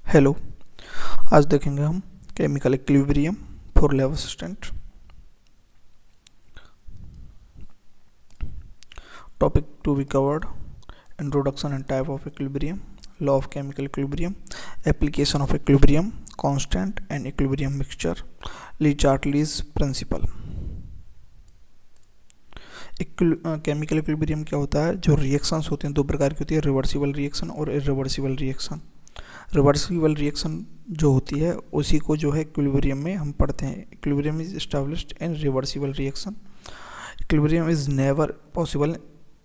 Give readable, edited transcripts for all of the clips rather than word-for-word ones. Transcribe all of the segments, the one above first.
Hello. आज देखेंगे हम chemical equilibrium for lab assistant. Topic to be covered: introduction and type of equilibrium, law of chemical equilibrium, application of equilibrium constant and equilibrium mixture, Le Chatelier's principle. Chemical equilibrium क्या होता है? जो reactions होते हैं दो प्रकार की होती है, रिवर्सिबल रिएक्शन और इरिवर्सिबल रिएक्शन। रिवर्सिबल रिएक्शन जो होती है उसी को जो है इक्विलिब्रियम में हम पढ़ते हैं। Equilibrium is established in reversible reaction. Equilibrium is never possible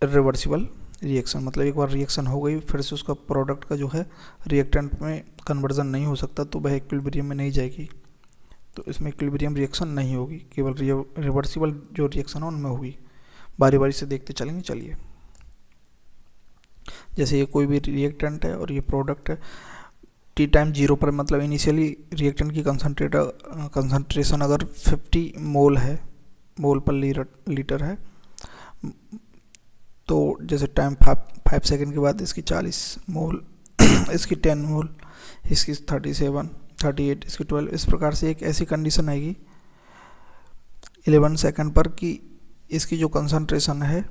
reversible reaction, मतलब एक बार रिएक्शन हो गई फिर से उसका प्रोडक्ट का जो है रिएक्टेंट में कन्वर्जन नहीं हो सकता, तो वह इक्विलिब्रियम में नहीं जाएगी, तो इसमें इक्विलिब्रियम रिएक्शन नहीं होगी। केवल रिवर्सिबल जो रिएक्शन है उनमें होगी। बारी बारी से देखते चलेंगे। चलिए, जैसे ये कोई भी रिएक्टेंट है और ये प्रोडक्ट है, टी टाइम 0 पर, मतलब इनिशियली रिएक्टेंट की कंसंट्रेशन अगर 50 मोल है, मोल पर लीटर है, तो जैसे टाइम 5 सेकेंड के बाद इसकी 40 मोल, इसकी 10 मोल, इसकी 37, 38, इसकी 12, इस प्रकार से एक ऐसी कंडीशन आएगी 11 सेकेंड पर कि इसकी जो कंसंट्रेशन है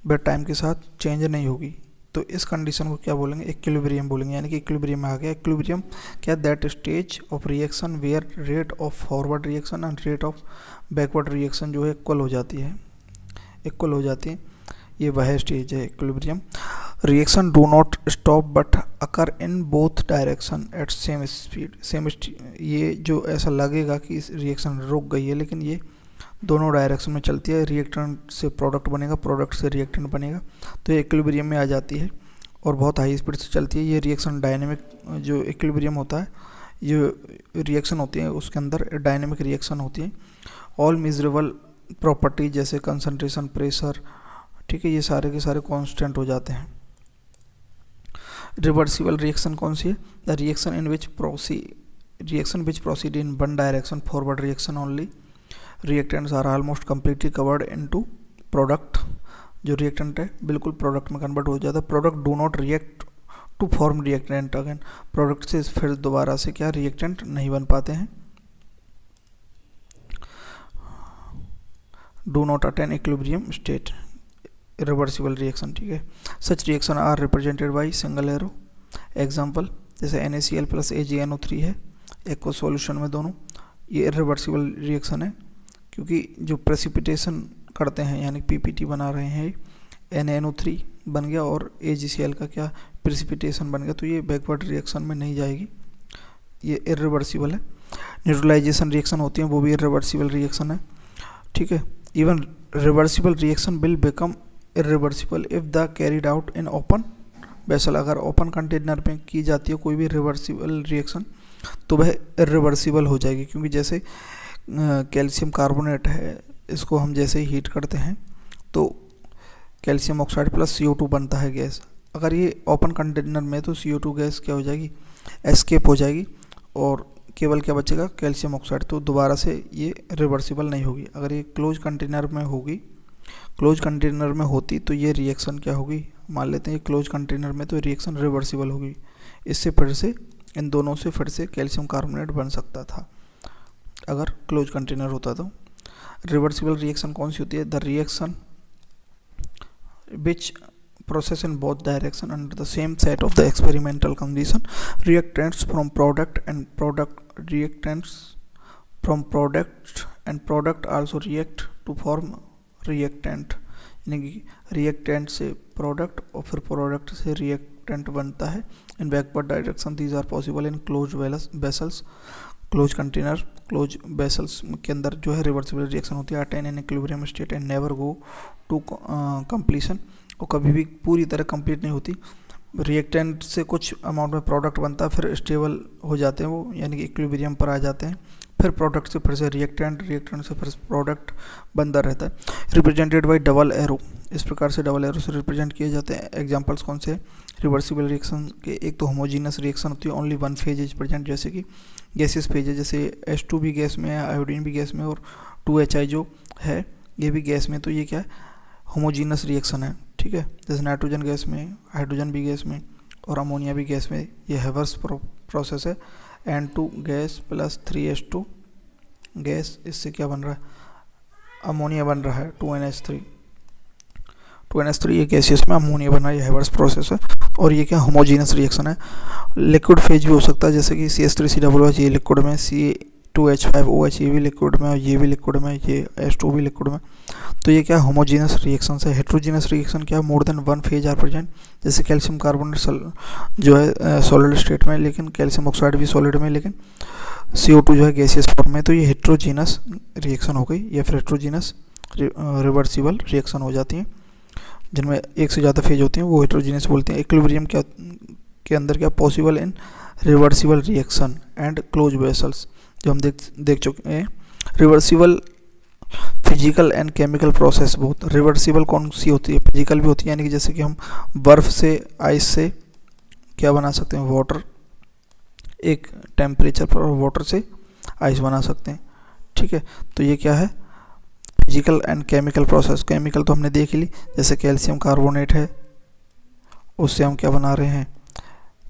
वह टाइम के साथ चेंज नहीं होगी। तो इस कंडीशन को क्या बोलेंगे? इक्विलिब्रियम बोलेंगे, यानी कि इक्विलिब्रियम में आ गया। इक्विलिब्रियम क्या? That stage of reaction where rate of forward reaction and rate of backward reaction जो है इक्वल हो जाती है, इक्वल हो जाती है। ये वह स्टेज है equilibrium. Reaction do not stop but occur in both direction at same speed. ये जो ऐसा लगेगा कि इस रिएक्शन रुक गई है, लेकिन ये दोनों डायरेक्शन में चलती है। रिएक्टेंट से प्रोडक्ट बनेगा, प्रोडक्ट से रिएक्टेंट बनेगा, तो ये इक्विलिब्रियम में आ जाती है और बहुत हाई स्पीड से चलती है। ये रिएक्शन डायनेमिक जो इक्विलिब्रियम होता है, जो रिएक्शन होती है उसके अंदर डायनेमिक रिएक्शन होती है। ऑल मेजरेबल प्रॉपर्टी जैसे कंसंट्रेशन, प्रेशर, ठीक है, ये सारे के सारे कांस्टेंट हो जाते हैं। रिवर्सिबल रिएक्शन कौन सी है? The reaction in which proceed in one direction, forward reaction only. Reactants are almost completely covered into product. जो रिएक्टेंट है बिल्कुल प्रोडक्ट में कन्वर्ट हो जाता है। Product do not react to form reactant again. Product से फिर दोबारा से क्या रिएक्टेंट नहीं बन पाते हैं। Do not attain equilibrium state, reversible reaction, ठीक है। Such reaction are represented by single arrow. Example जैसे NaCl प्लस AgNO3 है एक सॉल्यूशन में दोनों, ये इरिवर्सिबल रिएक्शन है क्योंकि जो प्रेसिपिटेशन करते हैं यानी PPT बना रहे हैं, NaNO3 बन गया और AgCl का क्या प्रेसिपिटेशन बन गया, तो ये बैकवर्ड रिएक्शन में नहीं जाएगी, ये इरिवर्सिबल है। न्यूट्रलाइजेशन रिएक्शन होती है वो भी इरिवर्सिबल रिएक्शन है, ठीक है। Even reversible reaction will become irreversible if the carried out in open vessel. अगर ओपन कंटेनर में की जाती है कोई भी रिवर्सिबल रिएक्शन तो वह इरिवर्सिबल हो जाएगी, क्योंकि जैसे कैल्शियम कार्बोनेट है, इसको हम जैसे ही हीट करते हैं तो कैल्शियम ऑक्साइड प्लस CO2 बनता है गैस। अगर ये ओपन कंटेनर में तो CO2 गैस क्या हो जाएगी? एस्केप हो जाएगी और केवल क्या बचेगा? Calcium oxide. तो दोबारा से ये रिवर्सिबल नहीं होगी। अगर ये क्लोज कंटेनर में होगी, क्लोज कंटेनर में होती तो ये रिएक्शन क्या होगी? मान लेते हैं क्लोज कंटेनर में, तो रिएक्शन रिवर्सिबल होगी। इससे फिर से इन दोनों से फिर से कैल्शियम कार्बोनेट बन सकता था अगर क्लोज कंटेनर होता तो। रिवर्सिबल रिएक्शन कौन सी होती है? The reaction which process in both direction under the same set of the experimental condition. Reactants from product and product also react to form reactant, यानी कि रिएक्टेंट से प्रोडक्ट और फिर प्रोडक्ट से रिएक्टेंट बनता है in backward direction. These are possible in close vessels. Close container, close vessels के अंदर जो है रिवर्सिबल रिएक्शन होती है। Attain in equilibrium state and never go to completion, और कभी भी पूरी तरह कंप्लीट नहीं होती। रिएक्टेंट से कुछ अमाउंट में प्रोडक्ट बनता है, फिर स्टेबल हो जाते हैं वो, यानी कि इक्विलिब्रियम पर आ जाते हैं। फिर प्रोडक्ट से फिर से रिएक्टेंट, रिएक्टेंट से फिर प्रोडक्ट बनता रहता है। रिप्रेजेंटेड बाय डबल एरो, इस प्रकार से डबल एरो से रिप्रेजेंट किए जाते हैं। एग्जांपल्स कौन से? रिवर्सिबल रिएक्शन के एक तो होमोजीनस रिएक्शन होती है, only one phase is present, जैसे कि गैसेस फेज है, जैसे H2 भी गैस में है, आयोडीन भी गैस में, और 2HI जो है ये भी गैस में, तो ये क्या है? होमोजीनस रिएक्शन है, ठीक है। जैसे नाइट्रोजन गैस में, हाइड्रोजन भी गैस में और अमोनिया भी गैस में, ये हैवर्स प्रोसेस है, N2 gas plus 3H2 gas, इससे क्या बन रहा है, अमोनिया बन रहा है 2NH3 ये गैसियस में अमोनिया बना है, ये हैवर्स प्रोसेस है। और ये क्या होमोजीनस रिएक्शन है। लिक्विड फेज भी हो सकता है, जैसे कि CH3COOH ये लिक्विड में, C2H5OH ये भी लिक्विड में, और ये भी लिक्विड में, ये H2 भी लिक्विड में। तो ये क्या होमोजीनस रिएक्शन है। हेट्रोजीनस रिएक्शन क्या, more than one phase are present, जैसे कैल्शियम कार्बोनेट जो है सॉलिड स्टेट में, लेकिन कैल्शियम ऑक्साइड भी सॉलिड में, लेकिन CO2 जो है गैसियस फॉर्म में। तो ये हेट्रोजीनस रिएक्शन हो गई, या फिर हेट्रोजीनस रिवर्सिबल रिएक्शन हो जाती हैं, जिनमें एक से ज़्यादा फेज होती हैं, वो हेट्रोजीनस बोलते हैं। इक्विलिब्रियम क्या के अंदर क्या, possible in reversible reaction and close vessels, जो हम देख चुके हैं। Reversible physical and chemical process, बहुत रिवर्सिबल कौन सी होती है, फिजिकल भी होती है, यानी कि जैसे कि हम बर्फ़ से, आइस से क्या बना सकते हैं, वाटर, एक टेम्परेचर पर वाटर से आइस बना सकते हैं, ठीक है। तो ये क्या है, physical and chemical process. Chemical तो हमने देख ली, जैसे कैल्शियम कार्बोनेट है, उससे हम क्या बना रहे हैं,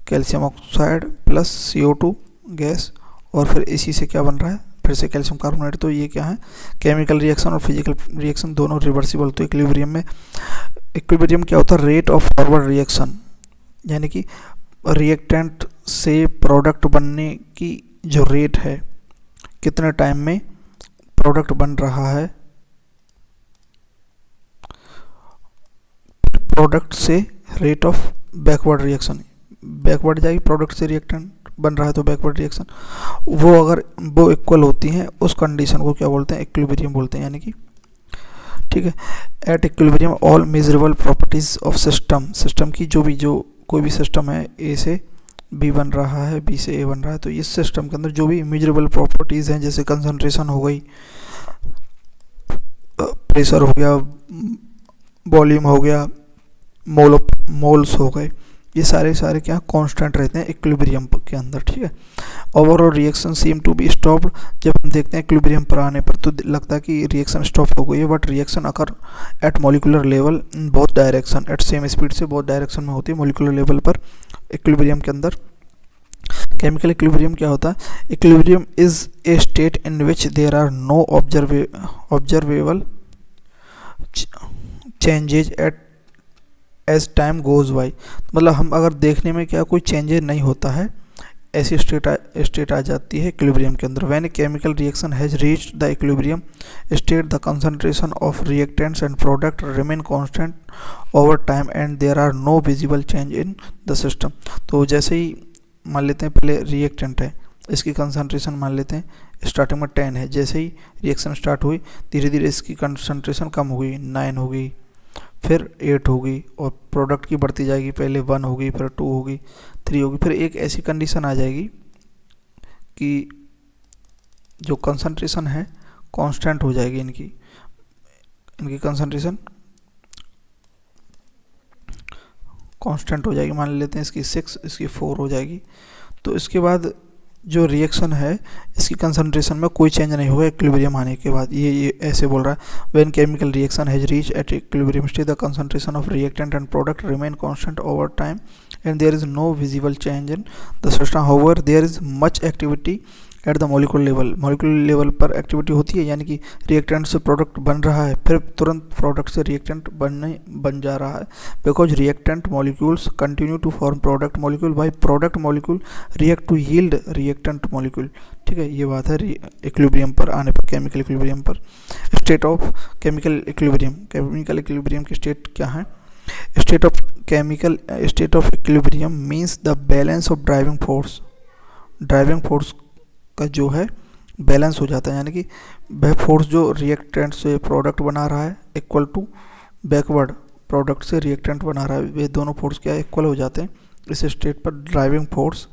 calcium oxide plus CO2 gas, और फिर इसी से क्या बन रहा है, फिर से कैल्शियम कार्बोनेट। तो ये क्या है, केमिकल रिएक्शन और फिजिकल रिएक्शन दोनों रिवर्सिबल। तो इक्विलिब्रियम में, इक्विलिब्रियम क्या होता है, रेट ऑफ फॉरवर्ड रिएक्शन, यानी कि रिएक्टेंट से प्रोडक्ट बनने की जो रेट है, कितने टाइम में प्रोडक्ट बन रहा है, प्रोडक्ट से rate of backward reaction, backward जाएगी, प्रोडक्ट से रिएक्टेंट बन रहा है तो बैकवर्ड रिएक्शन, वो अगर वो इक्वल होती हैं, उस कंडीशन को क्या बोलते हैं, इक्विलिब्रियम बोलते हैं, यानी कि ठीक है। At equilibrium all measurable properties of system, system की जो कोई भी सिस्टम है, ए से बी बन रहा है, बी से ए बन रहा है, तो इस सिस्टम के अंदर जो भी मेजरेबल प्रॉपर्टीज़ हैं, जैसे कंसंट्रेशन हो गई, प्रेशर हो गया, वॉल्यूम हो गया, मोल्स हो गए, ये सारे क्या कांस्टेंट रहते हैं इक्विलिब्रियम के अंदर, ठीक है। Overall reaction seem to be stopped, जब हम देखते हैं इक्विलिब्रियम पर आने पर तो लगता है कि रिएक्शन स्टॉप हो गई है, but reaction occur at molecular level in both direction, at same speed से बोथ डायरेक्शन में होती है मॉलिक्यूलर लेवल पर इक्विलिब्रियम के अंदर। केमिकल इक्विलिब्रियम क्या होता है, equilibrium is a state in which there are no observable changes at as time goes by, मतलब हम अगर देखने में क्या कोई चेंजेस नहीं होता है, ऐसी स्टेट आ जाती है इक्विलिब्रियम के अंदर। When a chemical reaction has reached the equilibrium state, the concentration of reactants and product remain constant over time and there are no visible change in the system. तो जैसे ही मान लेते हैं, पहले रिएक्टेंट है, इसकी कंसंट्रेशन मान लेते हैं स्टार्टिंग में 10 है, जैसे ही रिएक्शन स्टार्ट हुई धीरे धीरे इसकी कंसंट्रेशन कम हो गई, 9 हो गई, फिर 8 होगी, और प्रोडक्ट की बढ़ती जाएगी, पहले 1 होगी, फिर 2 होगी, 3 होगी, फिर एक ऐसी कंडीशन आ जाएगी कि जो कंसंट्रेशन है कांस्टेंट हो जाएगी, इनकी कंसंट्रेशन कांस्टेंट हो जाएगी। मान लेते हैं इसकी 6, इसकी 4 हो जाएगी। तो इसके बाद जो रिएक्शन है, इसकी कंसंट्रेशन में कोई चेंज नहीं होगा इक्विलिब्रियम आने के बाद। ये ऐसे बोल रहा है, when chemical reaction has reach at equilibrium state the concentration of reactant and product remain constant over time and there is no visible change in the system. However there is much activity at the molecular level, molecular level पर activity होती है, यानी कि reactant से product बन रहा है, फिर तुरंत प्रोडक्ट से रिएक्टेंट बन जा रहा है, because reactant molecules continue to form product molecule by product molecule react to yield reactant molecule, ठीक है। ये बात है इक्विलिब्रियम पर आने पर, केमिकल इक्विलिब्रियम पर। State of chemical equilibrium, chemical equilibrium की स्टेट क्या है, state of equilibrium means the balance of driving force का जो है बैलेंस हो जाता है, यानी कि वह फोर्स जो रिएक्टेंट से प्रोडक्ट बना रहा है इक्वल टू बैकवर्ड प्रोडक्ट से रिएक्टेंट बना रहा है, वे दोनों फोर्स क्या इक्वल हो जाते हैं इस स्टेट पर। ड्राइविंग फोर्स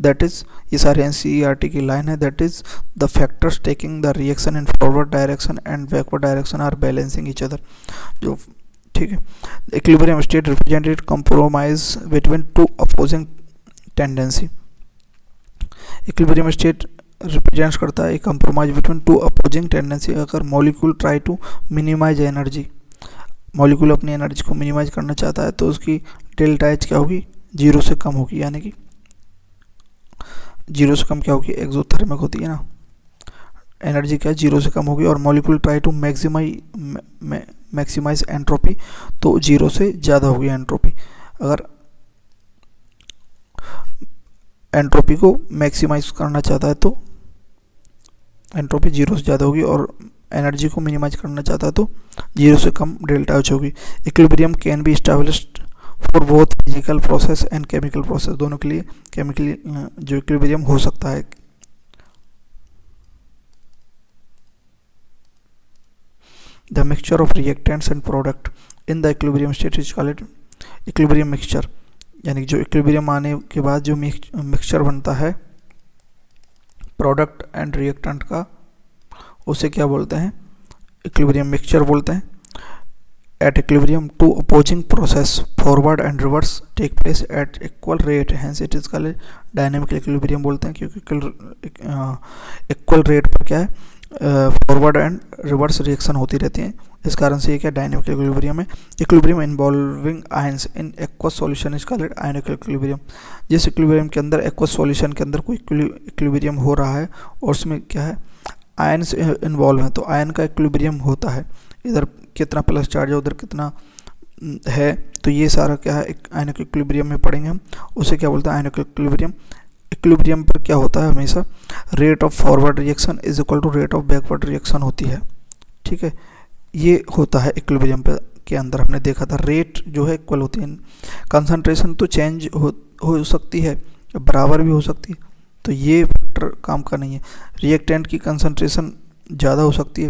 दैट इज, ये सारे NCERT की लाइन है, that is the factors taking the reaction in forward direction and backward direction are balancing each other, जो ठीक है। Equilibrium state represented compromise between two opposing tendency, equilibrium state represents करता है compromise between two opposing tendency. अगर molecule try to minimise energy, molecule अपनी energy को minimise करना चाहता है तो उसकी डेल्टा H क्या होगी, 0 से कम होगी, यानी कि जीरो से कम क्या होगी, एक्सोथर्मिक होती है ना, एनर्जी क्या जीरो से कम होगी। और molecule try to maximize entropy, तो जीरो से ज़्यादा होगी एंट्रोपी। अगर एंट्रोपी को मैक्सिमाइज करना चाहता है तो एंट्रोपी जीरो से ज़्यादा होगी, और एनर्जी को मिनिमाइज करना चाहता है तो जीरो से कम डेल्टा एच होगी। Equilibrium can be established for both physical process and chemical process, दोनों के लिए केमिकली जो इक्विलिब्रियम हो सकता है। The mixture of reactants and product in the equilibrium state is called equilibrium mixture, यानी जो इक्विलिब्रियम आने के बाद जो मिक्सचर बनता है प्रोडक्ट एंड रिएक्टेंट का, उसे क्या बोलते हैं, इक्विलिब्रियम मिक्सचर बोलते हैं। At equilibrium two opposing process forward and reverse take place at equal rate, hence it is called dynamic equilibrium बोलते हैं, क्योंकि इक्वल रेट पर क्या है, फॉरवर्ड एंड रिवर्स रिएक्शन होती रहती हैं, इस कारण से ये क्या डायनेमिक इक्विलिब्रियम है। Equilibrium involving ions in aqueous solution is called ionic equilibrium, जिस इक्विलिब्रियम के अंदर एक्वस सॉल्यूशन के अंदर कोई इक्विलिब्रियम हो रहा है और उसमें क्या है आयंस इन्वॉल्व हैं, तो आयन का इक्विलिब्रियम होता है, इधर कितना प्लस चार्ज है उधर कितना है, तो ये सारा क्या है आयनिक इक्विलिब्रियम में पढ़ेंगे हम, उसे क्या बोलते हैं आयनिक इक्विलिब्रियम। इक्विलिब्रियम पर क्या होता है हमेशा, rate of forward reaction is equal to rate of backward reaction होती है, ठीक है, ये होता है इक्विलिब्रियम के अंदर। हमने देखा था रेट जो है इक्वल होती है, कंसंट्रेशन तो चेंज हो सकती है, बराबर भी हो सकती है, तो ये फैक्टर काम का नहीं है। रिएक्टेंट की कंसंट्रेशन ज़्यादा हो सकती है,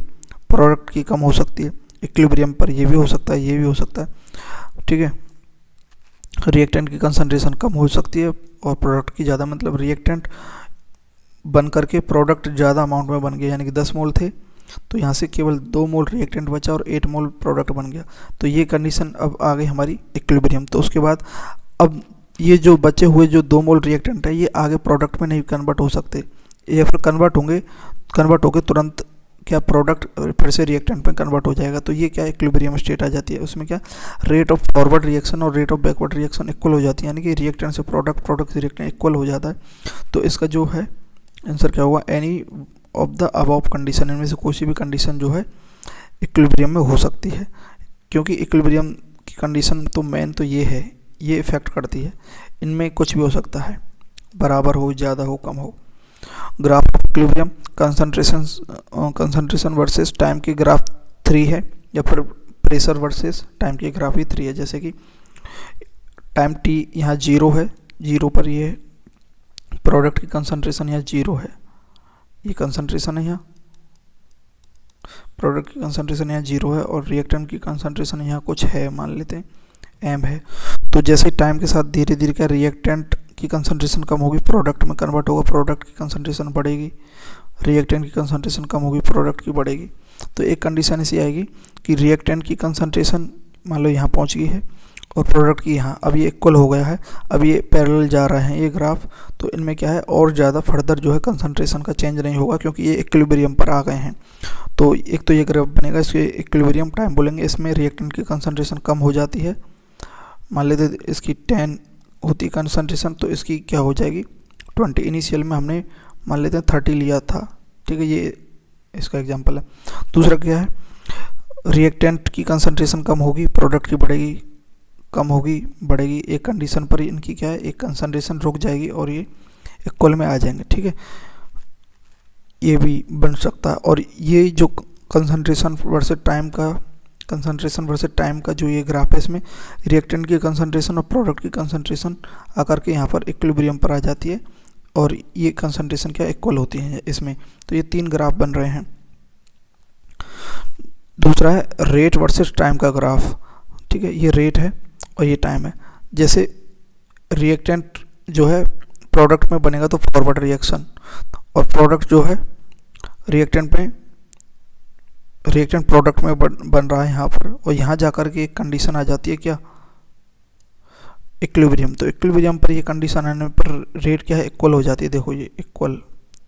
प्रोडक्ट की कम हो सकती है, इक्विलिब्रियम पर ये भी हो सकता है, ये भी हो सकता है, ठीक है। रिएक्टेंट की कंसंट्रेशन कम हो सकती है और प्रोडक्ट की ज़्यादा, मतलब रिएक्टेंट बन करके प्रोडक्ट ज़्यादा अमाउंट में बन गया, यानी कि 10 मोल थे तो यहाँ से केवल 2 मोल रिएक्टेंट बचा और 8 मोल प्रोडक्ट बन गया, तो ये कंडीशन अब आ गई हमारी इक्विलिब्रियम। तो उसके बाद अब ये जो बचे हुए जो 2 मोल रिएक्टेंट है ये आगे प्रोडक्ट में नहीं कन्वर्ट हो सकते, या फिर कन्वर्ट होके तुरंत क्या प्रोडक्ट फिर से रिएक्टेंट में कन्वर्ट हो जाएगा, तो ये क्या इक्विलिब्रियम स्टेट आ जाती है। उसमें क्या रेट ऑफ फॉरवर्ड रिएक्शन और rate of backward reaction equal हो जाती है, यानी कि रिएक्टेंट से प्रोडक्ट, प्रोडक्ट से रिएक्टेंट इक्वल हो जाता है। तो इसका जो है आंसर क्या होगा, any of the above condition, इनमें से कोई सी भी कंडीशन जो है इक्विलिब्रियम में हो सकती है, क्योंकि इक्विलिब्रियम की कंडीशन तो मेन तो ये है, ये इफेक्ट करती है, इनमें कुछ भी हो सकता है, बराबर हो, ज़्यादा हो, कम हो। Graph of equilibrium concentration versus time की ग्राफ 3 है, या फिर प्रेशर वर्सेस टाइम की ग्राफ भी 3 है, जैसे कि टाइम t यहाँ 0 है, 0 पर ये प्रोडक्ट की कंसंट्रेशन यहाँ 0 है, ये कंसंट्रेशन है यहाँ, प्रोडक्ट की कंसंट्रेशन यहाँ 0 है और रिएक्टेंट की कंसंट्रेशन यहाँ कुछ है, मान लेते हैं m है। तो जैसे टाइम के साथ धीरे धीरे क्या रिएक्टेंट की कंसंट्रेशन कम होगी, प्रोडक्ट में कन्वर्ट होगा, प्रोडक्ट की कंसंट्रेशन बढ़ेगी, रिएक्टेंट की कंसंट्रेशन कम होगी, प्रोडक्ट की बढ़ेगी। तो एक कंडीशन ऐसी आएगी कि रिएक्टेंट की कंसंट्रेशन मान लो यहाँ पहुँच गई है और प्रोडक्ट की यहाँ, अब ये इक्वल हो गया है, अब ये पैरेलल जा रहे हैं ये ग्राफ, तो इनमें क्या है और ज़्यादा फर्दर जो है कंसंट्रेशन का चेंज नहीं होगा, क्योंकि ये इक्विलिब्रियम पर आ गए हैं। तो एक तो ये ग्राफ बनेगा, इसके इक्विलिब्रियम टाइम बोलेंगे, इसमें रिएक्टेंट की कंसंट्रेशन कम हो जाती है, मान लेते इसकी 10 होती कंसंट्रेशन, तो इसकी क्या हो जाएगी 20, इनिशियल में हमने मान लेते हैं 30 लिया था, ठीक है, ये इसका एग्जांपल है। दूसरा क्या है, रिएक्टेंट की कंसंट्रेशन कम होगी, प्रोडक्ट की बढ़ेगी, कम होगी, बढ़ेगी, एक कंडीशन पर इनकी क्या है एक कंसंट्रेशन रुक जाएगी और ये इक्वल में आ जाएंगे, ठीक है, ये भी बन सकता है। और ये जो कंसंट्रेशन वर्सेस टाइम का जो ये ग्राफ है, इसमें रिएक्टेंट की कंसंट्रेशन और प्रोडक्ट की कंसंट्रेशन आकर के यहाँ पर इक्विलिब्रियम पर आ जाती है और ये कंसंट्रेशन क्या इक्वल होती है इसमें। तो ये 3 ग्राफ बन रहे हैं। दूसरा है रेट वर्सेस टाइम का ग्राफ, ठीक है, ये रेट है और ये टाइम है। जैसे रिएक्टेंट जो है प्रोडक्ट में बनेगा तो फॉरवर्ड रिएक्शन, और प्रोडक्ट जो है रिएक्टेंट प्रोडक्ट में बन रहा है यहाँ पर, और यहाँ जाकर के एक कंडीशन आ जाती है क्या इक्विलिब्रियम। तो इक्विलिब्रियम पर ये कंडीशन आने पर रेट क्या है इक्वल हो जाती है, देखो ये इक्वल,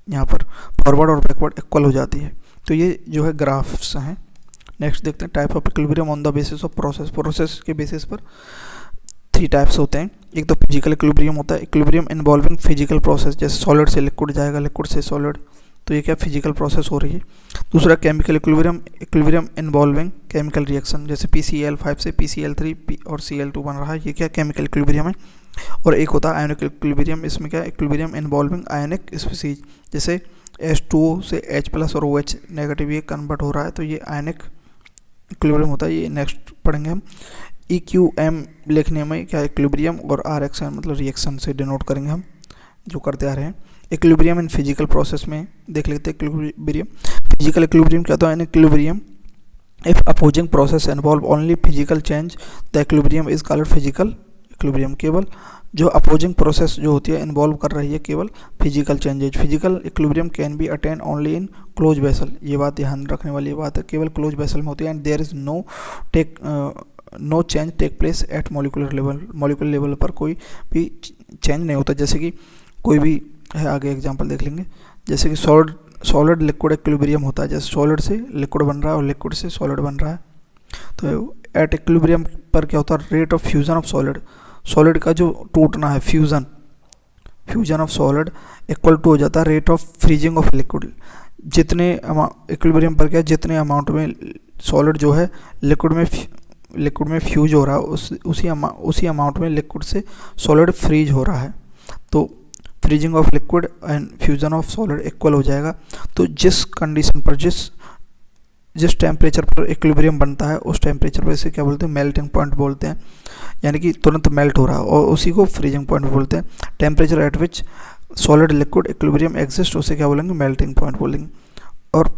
यहाँ पर फॉरवर्ड और बैकवर्ड इक्वल हो जाती है। तो ये जो है ग्राफ्स हैं। नेक्स्ट देखते हैं type of equilibrium on the basis of process के बेसिस पर 3 टाइप्स होते हैं। एक तो फिजिकल इक्विलिब्रियम होता है, इक्विलिब्रियम इन्वॉल्विंग फिजिकल प्रोसेस, जैसे सॉलिड से लिक्विड जाएगा, लिक्विड से सॉलिड, तो ये क्या फिजिकल प्रोसेस हो रही है। दूसरा chemical equilibrium, equilibrium involving chemical reaction, जैसे PCl5 से PCl3 और Cl2 बन रहा है, ये क्या केमिकल इक्विलिब्रियम है। और एक होता है आयोनिक इक्विलिब्रियम, इसमें क्या इक्विलिब्रियम इन्वॉल्विंग आयोनिक स्पीसीज, जैसे H2O से H+ और OH नेगेटिव ये कन्वर्ट हो रहा है, तो ये आयोनिक इक्विलिब्रियम होता है। ये नेक्स्ट पढ़ेंगे हम। EQM लिखने में क्या इक्विलिब्रियम और RXN मतलब रिएक्शन से डिनोट करेंगे हम, जो करते आ रहे हैं। इक्विलिब्रियम इन फिजिकल प्रोसेस में देख लेते हैं इक्विलिब्रियम। फिजिकल इक्विलिब्रियम क्या होता है, equilibrium if opposing process involve only physical change the equilibrium is called physical equilibrium. केवल जो अपोजिंग प्रोसेस जो होती है इन्वॉल्व कर रही है केवल physical changes. Physical equilibrium can be attain only in close vessel, ये बात ध्यान रखने वाली बात है, केवल क्लोज वेसल में होती है। And there is no change take place at molecular level, molecular level पर कोई भी चेंज नहीं होता। जैसे कि कोई भी है, आगे एग्जांपल देख लेंगे, जैसे कि सॉलिड लिक्विड इक्विलिब्रियम होता है, जैसे सॉलिड से लिक्विड बन रहा है और लिक्विड से सॉलिड बन रहा है। तो एट इक्विलिब्रियम पर क्या होता है, rate of fusion of solid, solid का जो टूटना है fusion of solid equal to हो जाता है rate of freezing of liquid. जितने इक्विलिब्रियम पर क्या जितने अमाउंट में सॉलिड जो है लिक्विड में फ्यूज हो रहा है, उसी अमाउंट में लिक्विड से सॉलिड फ्रीज हो रहा है। तो freezing of liquid and fusion of solid equal हो जाएगा। तो जिस कंडीशन पर जिस टेम्परेचर पर इक्विलिब्रियम बनता है उस टेम्परेचर पर इसे क्या बोलते हैं, मेल्टिंग पॉइंट बोलते हैं, यानी कि तुरंत मेल्ट हो रहा है, और उसी को फ्रीजिंग पॉइंट बोलते हैं। Temperature at which solid liquid equilibrium exist उसे क्या बोलेंगे, मेल्टिंग पॉइंट बोलेंगे, और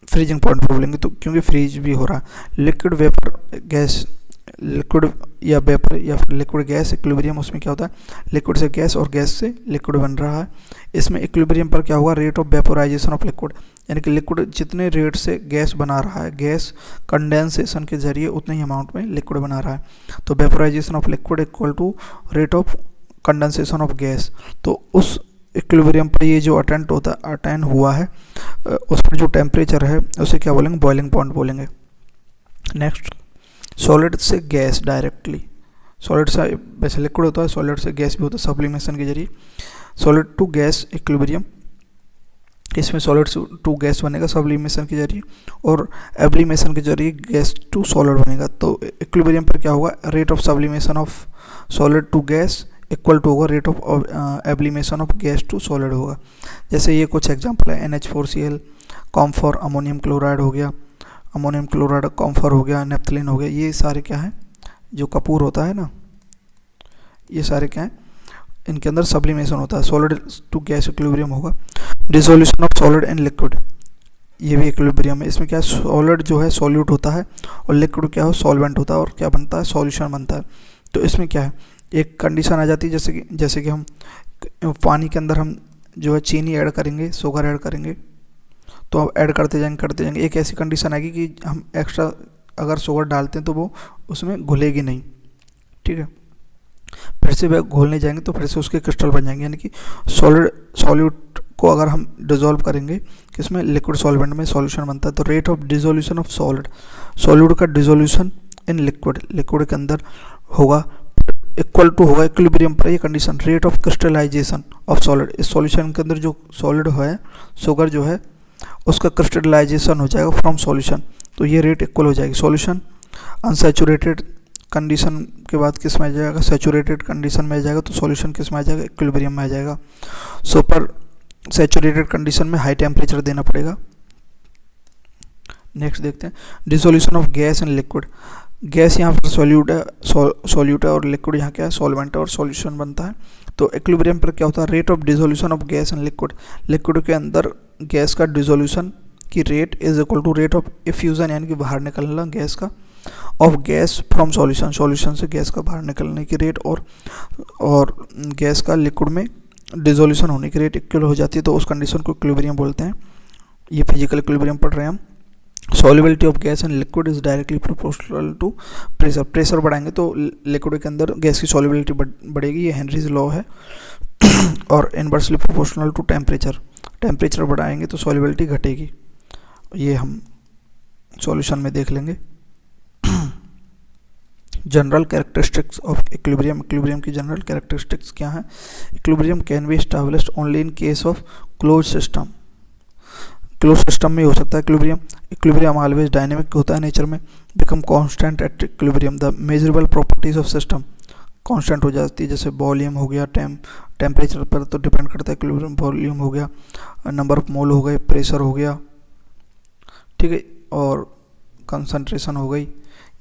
फ्रीजिंग पॉइंट बोलेंगे, तो क्योंकि फ्रीज भी हो रहा है। लिक्विड वेपर गैस, लिक्विड या वेपर या फिर लिक्विड गैस इक्विलिब्रियम, उसमें क्या होता है लिक्विड से गैस और गैस से लिक्विड बन रहा है। इसमें इक्विलिब्रियम पर क्या होगा, rate of vaporisation of liquid, यानी कि लिक्विड जितने रेट से गैस बना रहा है, गैस कंडेंसेशन के जरिए उतने ही अमाउंट में लिक्विड बना रहा है। तो vaporization of liquid equal to rate of condensation of gas. तो उस इक्विलिब्रियम पर ये जो अटेन हुआ है उस पर जो टेम्परेचर है उसे क्या बोलेंगे, बॉइलिंग पॉइंट बोलेंगे। नेक्स्ट, सॉलिड से गैस डायरेक्टली, सॉलिड से वैसे लिक्विड होता है, सॉलिड से गैस भी होता है सब्लिमेशन के जरिए। सॉलिड टू गैस इक्विलिब्रियम, इसमें सॉलिड टू गैस बनेगा सब्लिमेशन के जरिए, और एब्लिमेशन के जरिए गैस टू सॉलिड बनेगा। तो इक्विलिब्रियम पर क्या होगा, rate of sublimation of solid to gas equal to होगा रेट ऑफ एब्लिमेशन ऑफ गैस टू सॉलिड होगा। जैसे ये कुछ एग्जांपल है, NH4Cl, कॉम्फोर, अमोनियम क्लोराइड हो गया, अमोनियम क्लोराइड कॉम्फर हो गया, नेफ्थलीन हो गया, ये सारे क्या हैं, जो कपूर होता है ना, ये सारे क्या हैं, इनके अंदर सब्लिमेशन होता है। सॉलिड टू गैस इक्विलिब्रियम होगा। Dissolution of solid and liquid, ये भी इक्विलिब्रियम है। इसमें क्या है, सॉलिड जो है सॉल्यूट होता है और लिक्विड क्या हो, सॉल्वेंट होता है, और क्या बनता है, सॉल्यूशन बनता है। तो इसमें क्या है, एक कंडीशन आ जाती है, जैसे कि हम पानी के अंदर हम जो है चीनी ऐड करेंगे, शुगर ऐड करेंगे, तो अब ऐड करते जाएंगे, एक ऐसी कंडीशन आएगी कि हम एक्स्ट्रा अगर शुगर डालते हैं तो वो उसमें घुलेगी नहीं, ठीक है। फिर से वह घोलने जाएंगे तो फिर से उसके क्रिस्टल बन जाएंगे, यानी कि सॉल्यूट को अगर हम डिजोल्व करेंगे किसमें, लिक्विड सॉल्वेंट में, सॉल्यूशन बनता है। तो rate of dissolution of solid का डिसोल्यूशन इन लिक्विड के अंदर होगा इक्वल टू होगा इक्विलिब्रियम पर ये condition, rate of crystallization of solid, इस सॉल्यूशन के अंदर जो सॉलिड है, शुगर जो है उसका क्रिस्टलाइजेशन हो जाएगा फ्रॉम सॉल्यूशन, तो ये रेट इक्वल हो जाएगी। सॉल्यूशन अनसैचुरेटेड कंडीशन के बाद किस में आ जाएगा, सैचुरेटेड कंडीशन में आ जाएगा, तो सॉल्यूशन किस में आ जाएगा, इक्विलिब्रियम में आ जाएगा। सुपर सैचुरेटेड कंडीशन में हाई टेम्परेचर देना पड़ेगा। नेक्स्ट देखते हैं, dissolution of gas and liquid. Gas यहाँ पर सॉल्यूट है और लिक्विड यहाँ क्या है, सॉल्वेंट है, और सॉल्यूशन बनता है। तो इक्विलिब्रियम पर क्या होता है, rate of dissolution of gas and liquid के अंदर गैस का डिसोल्यूशन की rate is equal to rate of effusion, यानी कि बाहर निकलना गैस का, ऑफ गैस फ्रॉम सॉल्यूशन से गैस का बाहर निकलने की रेट, और गैस का लिक्विड में डिसोल्यूशन होने की रेट इक्वल हो जाती है, तो उस कंडीशन को इक्विलिब्रियम बोलते हैं। ये फिजिकल इक्विलिब्रियम पढ़ रहे हैं हम। Solubility of gas and liquid is directly proportional to pressure बढ़ाएंगे तो लिक्विड के अंदर गैस की सॉल्युबिलिटी बढ़ेगी, ये हेनरीज लॉ है। और इनवर्सली प्रोपोर्शनल टू टेम्परेचर बढ़ाएंगे तो सॉल्युबिलिटी घटेगी, ये हम सॉल्यूशन में देख लेंगे। General characteristics of equilibrium, equilibrium की जनरल कैरेक्टरिस्टिक्स क्या है? Equilibrium can be established only in case of close system, close system में हो सकता है इक्विलिब्रियम। इक्विलिब्रियम ऑलवेज डायनेमिक होता है नेचर में। Become constant at equilibrium, the measurable properties of system constant हो जाती है, जैसे वॉल्यूम हो गया, टेम्परेचर पर तो डिपेंड करता है इक्विलिब्रियम, वॉल्यूम हो गया, नंबर ऑफ मोल हो गए, प्रेशर हो गया, ठीक है, और कंसंट्रेशन हो गई,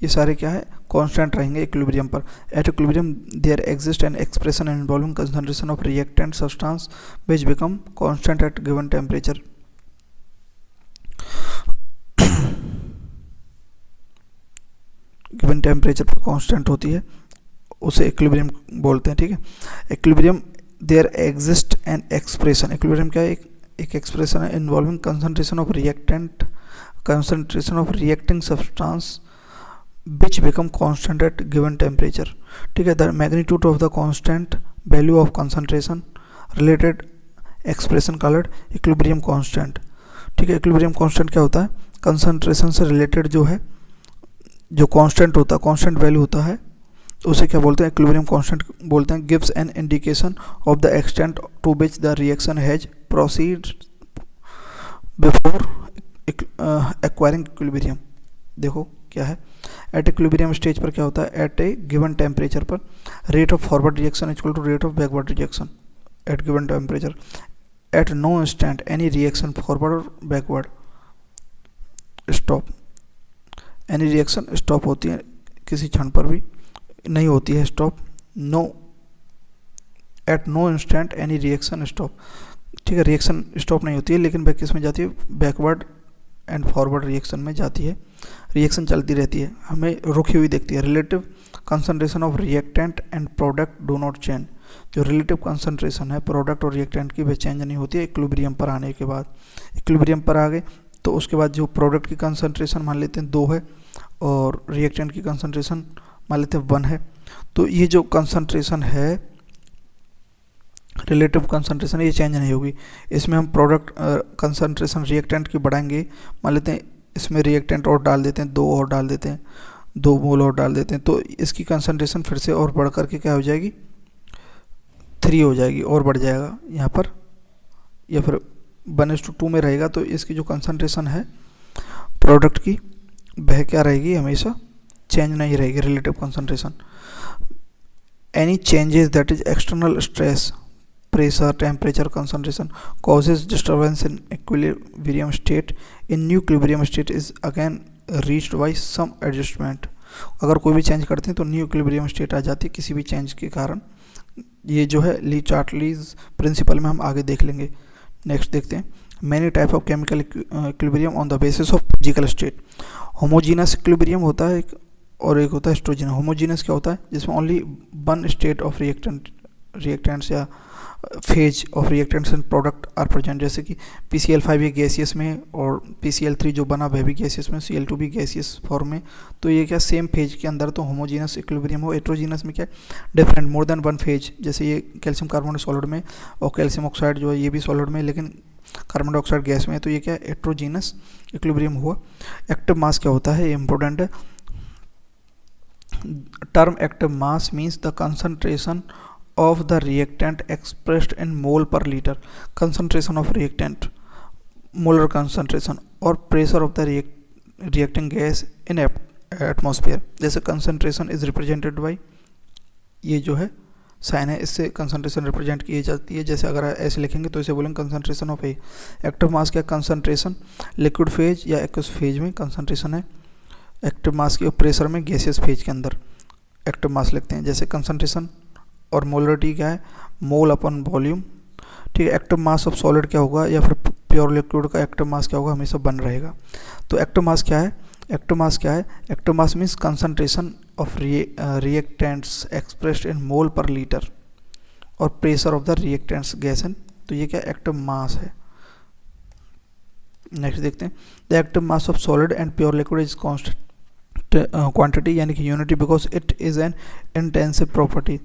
ये सारे क्या है कांस्टेंट रहेंगे इक्विलिब्रियम पर। At equilibrium there exist an expression involving concentration of reactant substance which become constant at given temperature. Given temperature पर कांस्टेंट होती है, उसे इक्विलिब्रियम बोलते हैं, ठीक है। Equilibrium there exist an expression, equilibrium क्या है, एक एक्सप्रेशन है involving concentration of reactant, concentration of reacting substance which become constant at given temperature, ठीक है। the magnitude of the constant value of concentration related expression called equilibrium constant, ठीक है। equilibrium constant क्या होता है, कंसंट्रेशन से related जो है, जो कांस्टेंट होता है, कांस्टेंट वैल्यू होता है, उसे क्या बोलते हैं, इक्विलिब्रियम कांस्टेंट बोलते हैं। Gives an indication of the extent to which the reaction has proceed before acquiring equilibrium. देखो क्या है, एट इक्विलिब्रियम स्टेज पर क्या होता है, एट ए गिवन टेम्परेचर पर rate of forward reaction equal to rate of backward reaction at given temperature. At no instant any reaction forward और backward stop, any reaction stop होती है किसी क्षण पर भी नहीं होती है stop. No, at no instant any reaction stop, ठीक है, रिएक्शन स्टॉप नहीं होती है, लेकिन वह किस में जाती है, बैकवर्ड एंड फॉरवर्ड रिएक्शन में जाती है, रिएक्शन चलती रहती है, हमें रुकी हुई दिखती है। Relative concentration of reactant and product do not change, जो रिलेटिव कंसंट्रेशन है प्रोडक्ट और रिएक्टेंट की वह चेंज नहीं होती है इक्विलिब्रियम पर आने के बाद। इक्विलिब्रियम पर आ गए तो उसके बाद जो प्रोडक्ट की कंसंट्रेशन मान लेते हैं 2 है और रिएक्टेंट की कंसंट्रेशन मान लेते हैं 1 है, तो ये जो कंसंट्रेशन है रिलेटिव कंसंट्रेशन ये चेंज नहीं होगी। इसमें हम प्रोडक्ट कंसंट्रेशन रिएक्टेंट की बढ़ाएंगे, मान लेते हैं इसमें रिएक्टेंट और डाल देते हैं, 2 और डाल देते हैं, 2 मोल और डाल देते हैं, तो इसकी कंसंट्रेशन फिर से और बढ़ करके क्या हो जाएगी, 3 हो जाएगी, और बढ़ जाएगा यहाँ पर, या फिर 1:2 में रहेगा। तो इसकी जो कंसंट्रेशन है प्रोडक्ट की वह क्या रहेगी, हमेशा चेंज नहीं रहेगी relative concentration. Any changes that is external stress, pressure, temperature, concentration causes disturbance in equilibrium state. In new equilibrium state is again reached by some adjustment. अगर कोई भी चेंज करते हैं तो न्यू इक्विलिब्रियम स्टेट आ जाती है किसी भी चेंज के कारण। ये जो है ली चार्टलीज प्रिंसिपल में हम आगे देख लेंगे। नेक्स्ट देखते हैं, many type of chemical equilibrium on the basis of physical state. Homogeneous equilibrium होता है एक, और एक होता है हेटेरोजीनस। होमोजीनस क्या होता है, जिसमें only one state of reactants या phase of reactants and product are present, जैसे कि PCl5 ये गैसियस में और PCl3 जो बना वह भी गैसियस में, Cl2 भी गैसियस फॉर्म में, तो ये क्या सेम फेज के अंदर तो होमोजीनस इक्विलिब्रियम हो। हेटेरोजीनस में क्या different more than one phase, जैसे ये कैल्शियम कार्बोनेट सॉलिड में और कैल्शियम ऑक्साइड जो है ये भी सॉलिड में, लेकिन कार्बन डाइऑक्साइड गैस में, तो ये क्या हेटेरोजीनस इक्विलिब्रियम हुआ। एक्टिव मास क्या होता है, ये इंपॉर्टेंट है term. Active mass means the concentration of the reactant expressed in mole per liter, concentration of reactant, molar concentration और pressure of the reacting gas in atmosphere। जैसे concentration is represented by, ये जो है sign है, इससे concentration represent की जाती है। जैसे अगर ऐसे लिखेंगे तो इसे बोलेंगे concentration of A। active mass क्या, concentration liquid phase या aqueous phase में concentration है active mass की, और pressure में gaseous phase के अंदर active mass लिखते हैं। जैसे concentration और मोलरिटी क्या है, मोल अपन वॉल्यूम, ठीक है। एक्टिव मास ऑफ सॉलिड क्या होगा, या फिर प्योर लिक्विड का एक्टिव मास क्या होगा, हमेशा बन रहेगा। तो एक्टिव मास क्या है, एक्टिव मास क्या है, active mass means concentration of reactants expressed in mole per litre और pressure of the reactants gas and, तो ये क्या एक्टिव मास है। नेक्स्ट देखते हैं, the active mass of solid and pure liquid is constant quantity यानी कि unity, because it is an intensive property.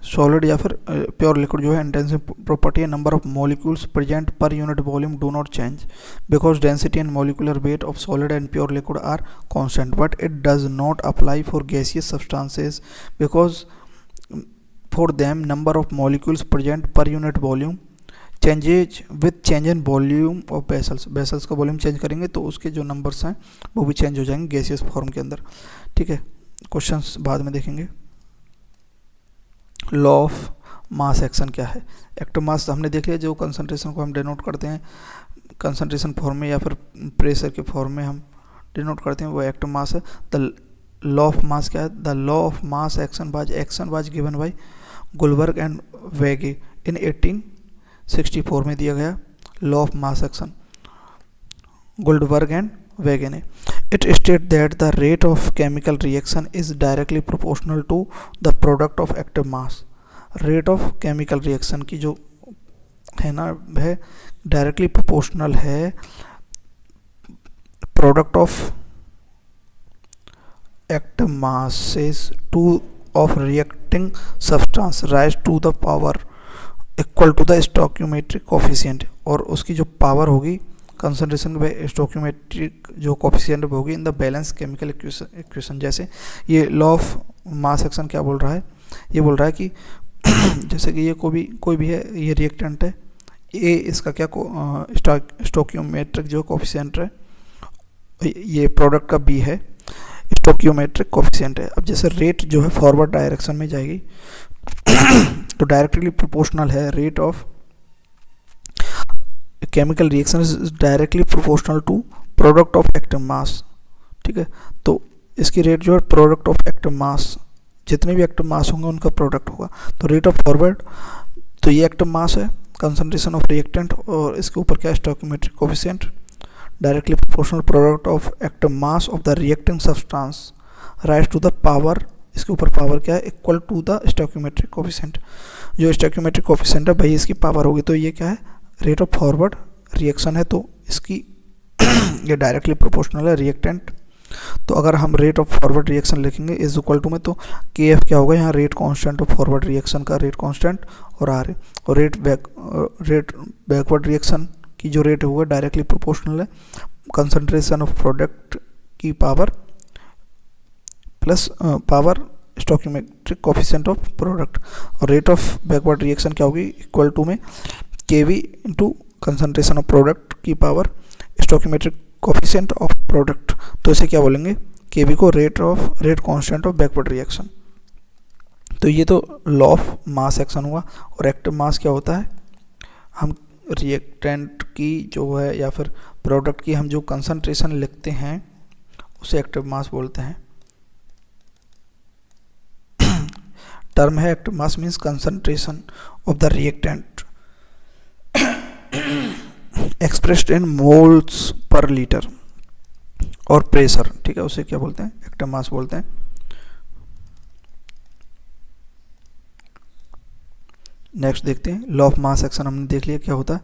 Solid या फिर प्योर लिक्विड जो है इंटेंसिव प्रॉपर्टी है, number of molecules present per unit volume do not change because density and molecular weight of solid and pure liquid are constant, but it does not apply for gaseous substances because for them number of molecules present per unit volume changes with change in volume of vessels का volume change करेंगे तो उसके जो numbers हैं वो भी change हो जाएंगे गैसियस फॉर्म के अंदर। ठीक है, क्वेश्चंस बाद में देखेंगे। लॉ ऑफ मास एक्शन क्या है? एक्टिव मास हमने देख लिया, जो कंसंट्रेशन को हम डिनोट करते हैं कंसंट्रेशन फॉर्म में या फिर प्रेशर के फॉर्म में हम डिनोट करते हैं, वो एक्टिव मास है। द लॉ ऑफ मास क्या है? The law of mass action was given by Guldberg and Waage in 1864 में दिया गया law of mass action, Guldberg and Waage ने। It state that the rate of chemical reaction is directly proportional to the product of active mass. Rate of chemical reaction की जो है ना वह directly proportional है product of active masses to of reacting substance raise to the power equal to the stoichiometric coefficient, और उसकी जो power होगी कंसंट्रेशन में स्टोइकियोमेट्रिक जो कोफिशिएंट होगी in the balance chemical equation. जैसे ये लॉ ऑफ मास एक्शन क्या बोल रहा है? ये बोल रहा है कि जैसे कि ये कोई भी है, ये रिएक्टेंट है, ये इसका क्या स्टोइकियोमेट्रिक जो कोफिशिएंट है, ये प्रोडक्ट का बी है, स्टोइकियोमेट्रिक कोफिशिएंट है। अब जैसे रेट जो है फॉरवर्ड डायरेक्शन में जाएगी तो डायरेक्टली प्रोपोर्शनल है rate of chemical reaction is directly proportional to product of active mass. ठीक है, तो इसकी रेट जो है प्रोडक्ट ऑफ एक्टिव मास, जितने भी एक्टिव मास होंगे उनका प्रोडक्ट होगा। तो रेट ऑफ फॉरवर्ड, तो ये एक्टिव मास है, कंसंट्रेशन ऑफ रिएक्टेंट और इसके ऊपर क्या है stoichiometric coefficient, directly proportional product of active mass of the reacting substance raise to the power, इसके ऊपर पावर क्या है equal to the stoichiometric coefficient. जो स्टोइकियोमेट्रिक कोफिशिएंट है भाई इसकी पावर होगी, तो ये क्या है रेट ऑफ फॉरवर्ड रिएक्शन है, तो इसकी ये डायरेक्टली प्रोपोर्शनल है रिएक्टेंट। तो अगर हम रेट ऑफ फॉरवर्ड रिएक्शन लिखेंगे इज इक्वल टू में, तो के एफ क्या होगा यहाँ rate constant of forward reaction का रेट कांस्टेंट और आर है, और रेट बैकवर्ड रिएक्शन की जो रेट होगा डायरेक्टली प्रोपोर्शनल है कंसंट्रेशन ऑफ प्रोडक्ट की power plus power stoichiometric coefficient of product, और रेट ऑफ बैकवर्ड रिएक्शन क्या होगी इक्वल टू में K V into concentration of product की power stoichiometric coefficient of product. तो इसे क्या बोलेंगे के वी को rate constant of backward reaction. तो ये तो लॉ ऑफ मास एक्शन हुआ। और एक्टिव मास क्या होता है? हम रिएक्टेंट की जो है या फिर प्रोडक्ट की हम जो कंसंट्रेशन लिखते हैं उसे एक्टिव मास बोलते हैं। टर्म है active mass means concentration of the reactant expressed in moles per litre और प्रेशर। ठीक है, उसे क्या बोलते हैं एक्टिव मास बोलते हैं। नेक्स्ट देखते हैं लॉ ऑफ मास एक्शन, हमने देख लिया क्या होता है।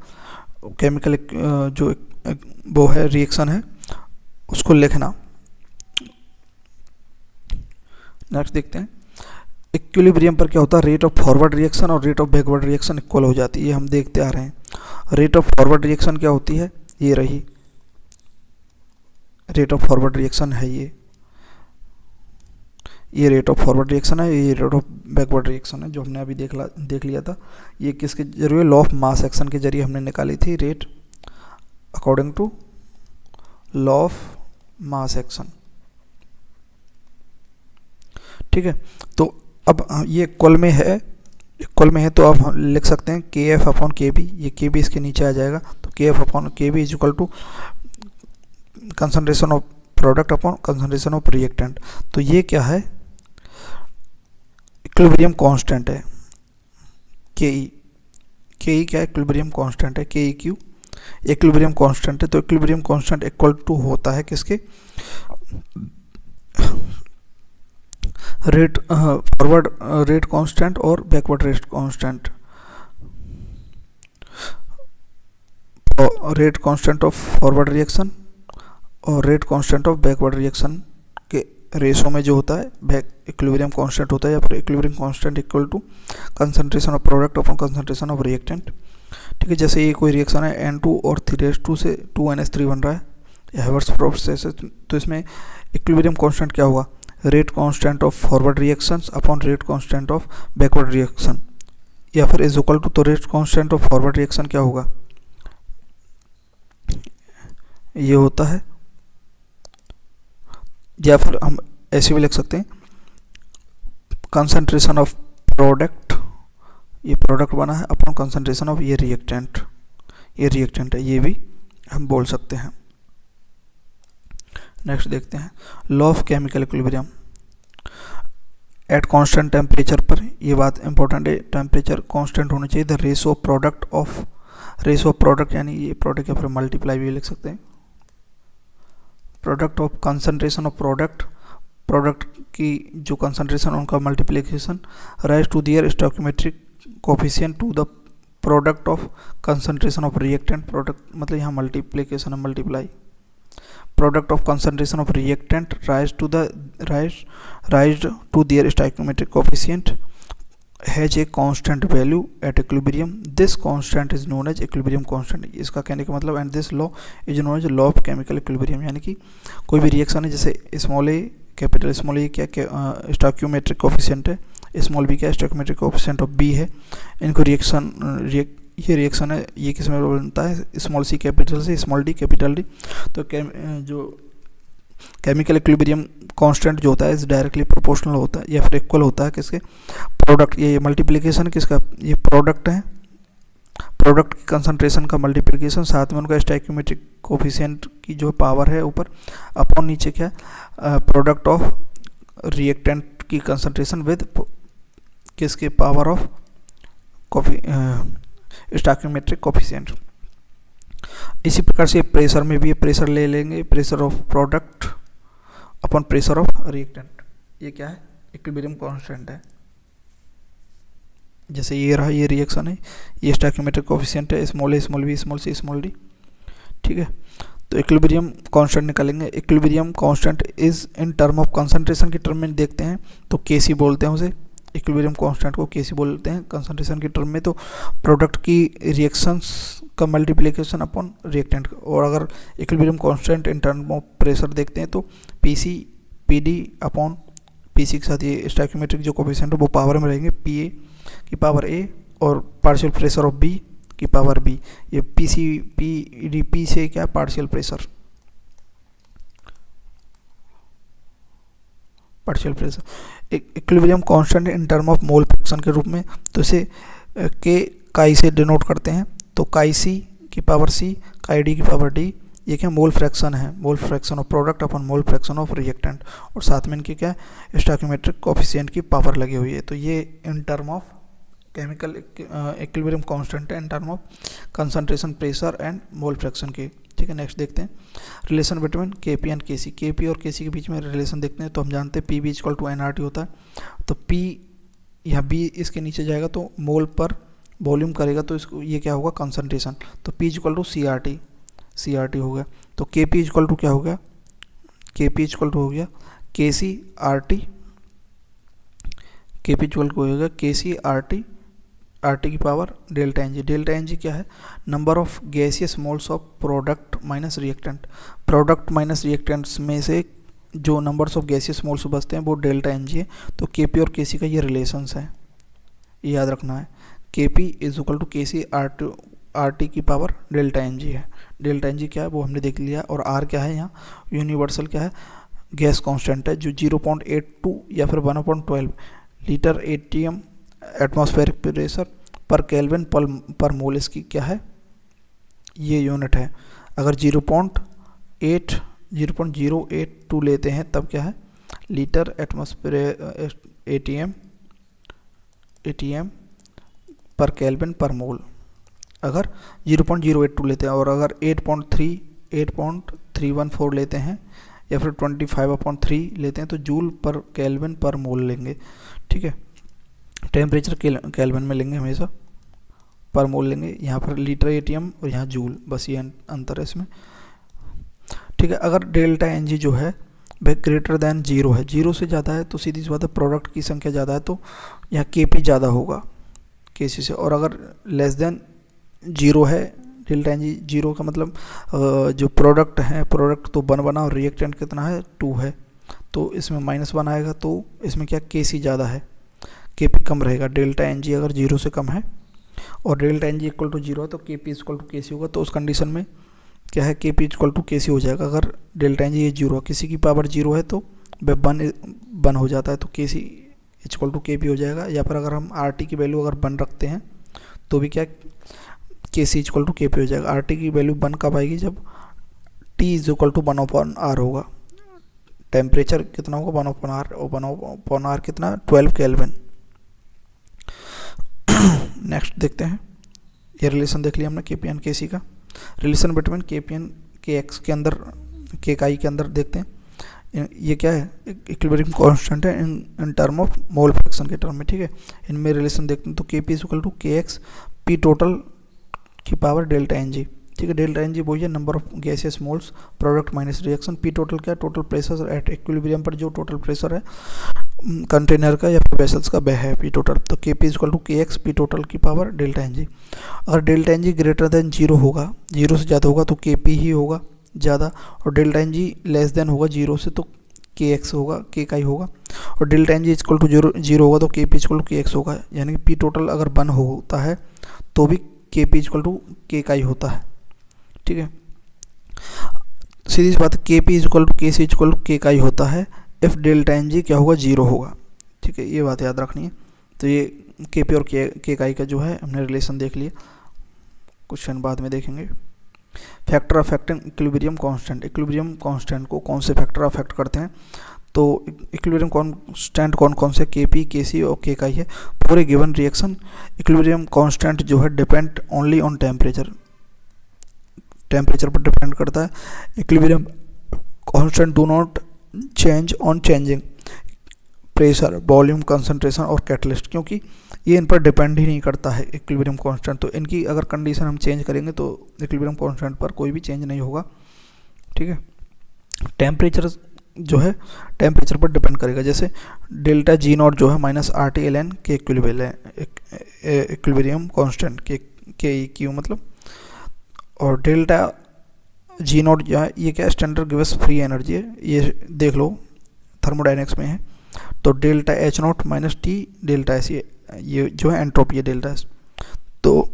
केमिकल जो वो है रिएक्शन है उसको लिखना। नेक्स्ट देखते हैं इक्विलिब्रियम पर क्या होता है, रेट ऑफ फॉरवर्ड रिएक्शन और rate of backward reaction equal हो जाती है, ये हम देखते आ रहे हैं। रेट ऑफ फॉरवर्ड रिएक्शन क्या होती है, ये रही रेट ऑफ फॉरवर्ड रिएक्शन है, ये रेट ऑफ फॉरवर्ड रिएक्शन है, ये रेट ऑफ बैकवर्ड रिएक्शन है जो हमने अभी देख लिया था। ये किसके जरिए, लॉ ऑफ मास एक्शन के जरिए हमने निकाली थी rate according to law of mass action. ठीक है, तो अब ये इक्वल में है तो अब हम लिख सकते हैं के एफ अपॉन के बी, ये के बी इसके नीचे आ जाएगा, तो K F upon K B is equal to concentration of product upon concentration of reactant. तो ये क्या है इक्विलिब्रियम कांस्टेंट है के ई क्या है इक्विलिब्रियम कांस्टेंट है, के ई क्यू इक्विलिब्रियम कांस्टेंट है। तो इक्विलिब्रियम कांस्टेंट इक्वल टू होता है किसके, रेट फॉरवर्ड रेट कांस्टेंट और backward rate constant, rate constant of forward reaction और rate constant of backward reaction के रेशो में जो होता है इक्विलिब्रियम कांस्टेंट होता है, या फिर equilibrium constant equal to concentration of product upon concentration of reactant. ठीक है, जैसे ये कोई रिएक्शन है N2 और 3 से 2NH3 बन रहा है, हैवर्ट्स प्रोसेस है, तो इसमें इक्विलिब्रियम कांस्टेंट क्या होगा, rate constant of forward reactions upon rate constant of backward reaction, या फिर इज इक्वल टू, तो rate constant of forward reaction क्या होगा, ये होता है, या फिर हम ऐसे भी लिख सकते हैं कंसंट्रेशन ऑफ प्रोडक्ट, ये प्रोडक्ट बना है, अपॉन कंसंट्रेशन ऑफ ये रिएक्टेंट है, ये भी हम बोल सकते हैं। नेक्स्ट देखते हैं law of chemical equilibrium at constant temperature पर। ये बात इंपॉर्टेंट है, टेम्परेचर कांस्टेंट होना चाहिए। द रेशो ऑफ प्रोडक्ट यानी ये प्रोडक्ट, या फिर मल्टीप्लाई भी लिख सकते हैं, product of concentration of product की जो कंसंट्रेशन उनका multiplication raise to their stoichiometric coefficient to the product of concentration of reactant. Product मतलब यहाँ मल्टीप्लिकेशन है, multiply, product of concentration of reactant raise to their stoichiometric coefficient has a constant value at equilibrium, this constant is known as equilibrium constant. इसका कहने का मतलब, and this law is known as law of chemical equilibrium, यानी कि कोई भी reaction है, जैसे स्मॉल ए कैपिटल स्मॉल ए क्या स्टोइकियोमेट्रिक कोफिशिएंट है, स्मॉल बी क्या स्टोइकियोमेट्रिक कोफिशिएंट ऑफ बी है, इनको ये रिएक्शन है, ये किस में बनता है, स्मॉल सी कैपिटल से स्मॉल डी कैपिटल डी। तो जो केमिकल इक्विलिब्रियम कांस्टेंट जो होता है इस डायरेक्टली प्रोपोर्शनल होता है, या फिर इक्वल होता है किसके, प्रोडक्ट, ये मल्टीप्लिकेशन किसका, ये प्रोडक्ट है, प्रोडक्ट की कंसंट्रेशन का मल्टीप्लिकेशन, साथ में उनका स्टोइकियोमेट्रिक कोफिशिएंट की जो पावर है ऊपर, अपॉन नीचे क्या प्रोडक्ट ऑफ रिएक्टेंट की कंसंट्रेशन विद किसके पावर ऑफ स्टोइकियोमेट्रिक कोफिशिएंट। इसी प्रकार से प्रेशर में भी प्रेशर ले लेंगे, pressure of product upon pressure of reactant, ये क्या है, इक्विलिब्रियम कांस्टेंट है। जैसे ये रहा, ये रिएक्शन है, ये स्टोइकियोमेट्रिक कोफिशिएंट है, स्मॉल ए small B small C small D. ठीक है, तो इक्विलिब्रियम कांस्टेंट निकालेंगे। Equilibrium constant is in term of concentration की टर्म में देखते हैं तो केसी बोलते हैं उसे, इक्विलिब्रियम कांस्टेंट को केसी बोलते हैं कंसंट्रेशन की टर्म में। तो प्रोडक्ट की रिएक्शंस का मल्टीप्लिकेशन अपॉन रिएक्टेंट, और अगर equilibrium constant in term of pressure देखते हैं तो पीसी पीडी अपॉन पीसी के साथ ये स्टोइकियोमेट्रिक जो कोफिशिएंट है वो पावर में रहेंगे, पीए की पावर ए और पार्शियल प्रेशर ऑफ बी की पावर बी। ये पीसी पीडी पी से क्या partial pressure equilibrium constant in term of mole fraction के रूप में, तो इसे के काई से डिनोट करते हैं। तो काई सी की पावर सी, काई डी की पावर डी, ये क्या मोल फ्रैक्शन है, मोल fraction of product upon mole fraction of reactant, और साथ में इनकी क्या स्टोइकियोमेट्रिक कोफिशिएंट की पावर लगी हुई है। तो ये in term of chemical equilibrium constant है in term of concentration, pressure and mole fraction की। ठीक है, नेक्स्ट देखते हैं relation between KP and KC. KP और केसी के बीच में रिलेशन देखते हैं तो हम जानते हैं P B equal to NRT होता है। तो पी यहाँ बी इसके नीचे जाएगा तो मोल पर वॉल्यूम करेगा, तो इसको ये क्या होगा कंसंट्रेशन, तो P equal to C R T हो गया। तो के पी इक्वल टू क्या हो गया, के पी इक्वल टू हो गया K C R T, K P equal to हो गया के सी आर टी की power delta N G. Delta N G क्या है, number of gaseous moles of product minus reactant. Product minus reactants में से जो नंबर्स ऑफ गैसियस मोल्स बचते हैं वो डेल्टा एन जी है। तो के पी और के सी का ये रिलेशंस है, ये याद रखना है। के P is equal to K C R T की पावर डेल्टा एन जी है। डेल्टा एन जी क्या है वो हमने देख लिया, और आर क्या है यहाँ यूनिवर्सल क्या है, गैस कांस्टेंट है जो 0.82 या फिर 1/12 लीटर एटीएम एटमॉस्फेरिक प्रेशर पर केल्विन पर मोल इसकी क्या है, ये यूनिट है। अगर 0.082 लेते हैं तब क्या है, लीटर एटमॉस्फेयर एटीएम पर केल्विन पर मोल। अगर 0.082 लेते हैं, और अगर 8.314 लेते हैं या फिर 25/3 लेते हैं तो जूल पर केल्विन पर मोल लेंगे। ठीक है, टेम्परेचर केल्विन में लेंगे हमेशा, पर मोल लेंगे। यहाँ पर लीटर एटीएम और यहाँ जूल, बस ये अंतर है इसमें। ठीक है, अगर डेल्टा एन जी जो है भाई ग्रेटर देन जीरो है, जीरो से ज़्यादा है तो सीधी सी बात है प्रोडक्ट की संख्या ज़्यादा है तो यहाँ के पी ज़्यादा होगा के सी से। और अगर लेस देन जीरो है, डेल्टा एन जी जीरो का मतलब जो प्रोडक्ट है, प्रोडक्ट तो 1 बना और रिएक्टेंट कितना है 2 है, तो इसमें -1 आएगा, तो इसमें क्या के सी ज़्यादा है, के पी कम रहेगा। डेल्टा एन जी अगर जीरो से कम है और delta N G equal to zero है तो K P equal to K सी होगा। तो उस कंडीशन में क्या है, के पी इक्वल टू के सी हो जाएगा। अगर डेल्टा एन जी ये जीरो है, किसी की पावर जीरो है तो वह वन हो जाता है, तो के सी इक्वल टू के पी हो जाएगा। या फिर अगर हम आर टी की वैल्यू अगर 1 रखते हैं तो भी क्या के सी इक्वल टू के पी हो जाएगा। आर टी की वैल्यू 1 कब आएगी, जब T is equal to 1/r होगा। टेम्परेचर कितना होगा 1/r, और 1/r कितना 12 केल्विन। नेक्स्ट देखते हैं, ये रिलेशन देख लिया हमने के पी एन के सी का। रिलेशन बिटवीन के पी एन के एक्स के अंदर के काई के अंदर देखते हैं, ये क्या है, इक्विलिब्रियम कांस्टेंट है in term of mole fraction के टर्म में, ठीक है। इनमें रिलेशन देखते हैं तो K P equal to K X P total की पावर डेल्टा एन जी, ठीक है। डेल्टा एन जी वही है number of gaseous moles product minus reaction. P total क्या, टोटल प्रेशर एट इक्विलिब्रियम पर जो टोटल प्रेशर है कंटेनर का या फिर वेसल्स का वह है पी टोटल। तो K P equal to K X P total की पावर डेल्टा एन जी। अगर delta N G greater than zero होगा, जीरो से ज़्यादा होगा तो के पी ही होगा ज़्यादा, और delta N G less than होगा जीरो से तो के एक्स होगा, के का ही होगा। और delta N G equal to zero होगा तो K P equal to K X होगा, यानी कि पी टोटल अगर 1 होता है तो भी के पी इक्वल टू के का ही होता है, ठीक है। सीधी सी बात है, के P equal to K C equal to के का ही होता है इफ़ डेल्टा एन जी क्या होगा, जीरो होगा, ठीक है। ये बात याद रखनी है। तो ये के पी और के का ही का जो है हमने रिलेशन देख लिया, क्वेश्चन बाद में देखेंगे। Factor affecting equilibrium constant, equilibrium constant को कौन से फैक्टर अफेक्ट करते हैं, तो इक्विलिब्रियम कांस्टेंट कौन कौन से, के पी के सी और के का ही है। For a given reaction equilibrium constant जो है depend only on temperature, temperature पर डिपेंड करता है। Equilibrium constant do not change on changing pressure, volume, concentration और कैटलिस्ट, क्योंकि ये इन पर डिपेंड ही नहीं करता है इक्विलिब्रियम कांस्टेंट। तो इनकी अगर कंडीशन हम चेंज करेंगे तो इक्विलिब्रियम कांस्टेंट पर कोई भी चेंज नहीं होगा, ठीक है। टेम्परेचर जो है टेम्परेचर पर डिपेंड करेगा, जैसे डेल्टा जी नॉट जो है -RT/ln के इक्विलिब्रियम कांस्टेंट के क्यू मतलब, और डेल्टा जी नॉट जो है ये क्या स्टैंडर्ड गिब्स फ्री एनर्जी है, ये देख लो थर्मोडायनेमिक्स में है। तो delta H not minus T delta S, ये जो है एंट्रोपी है डेल्टा एस। तो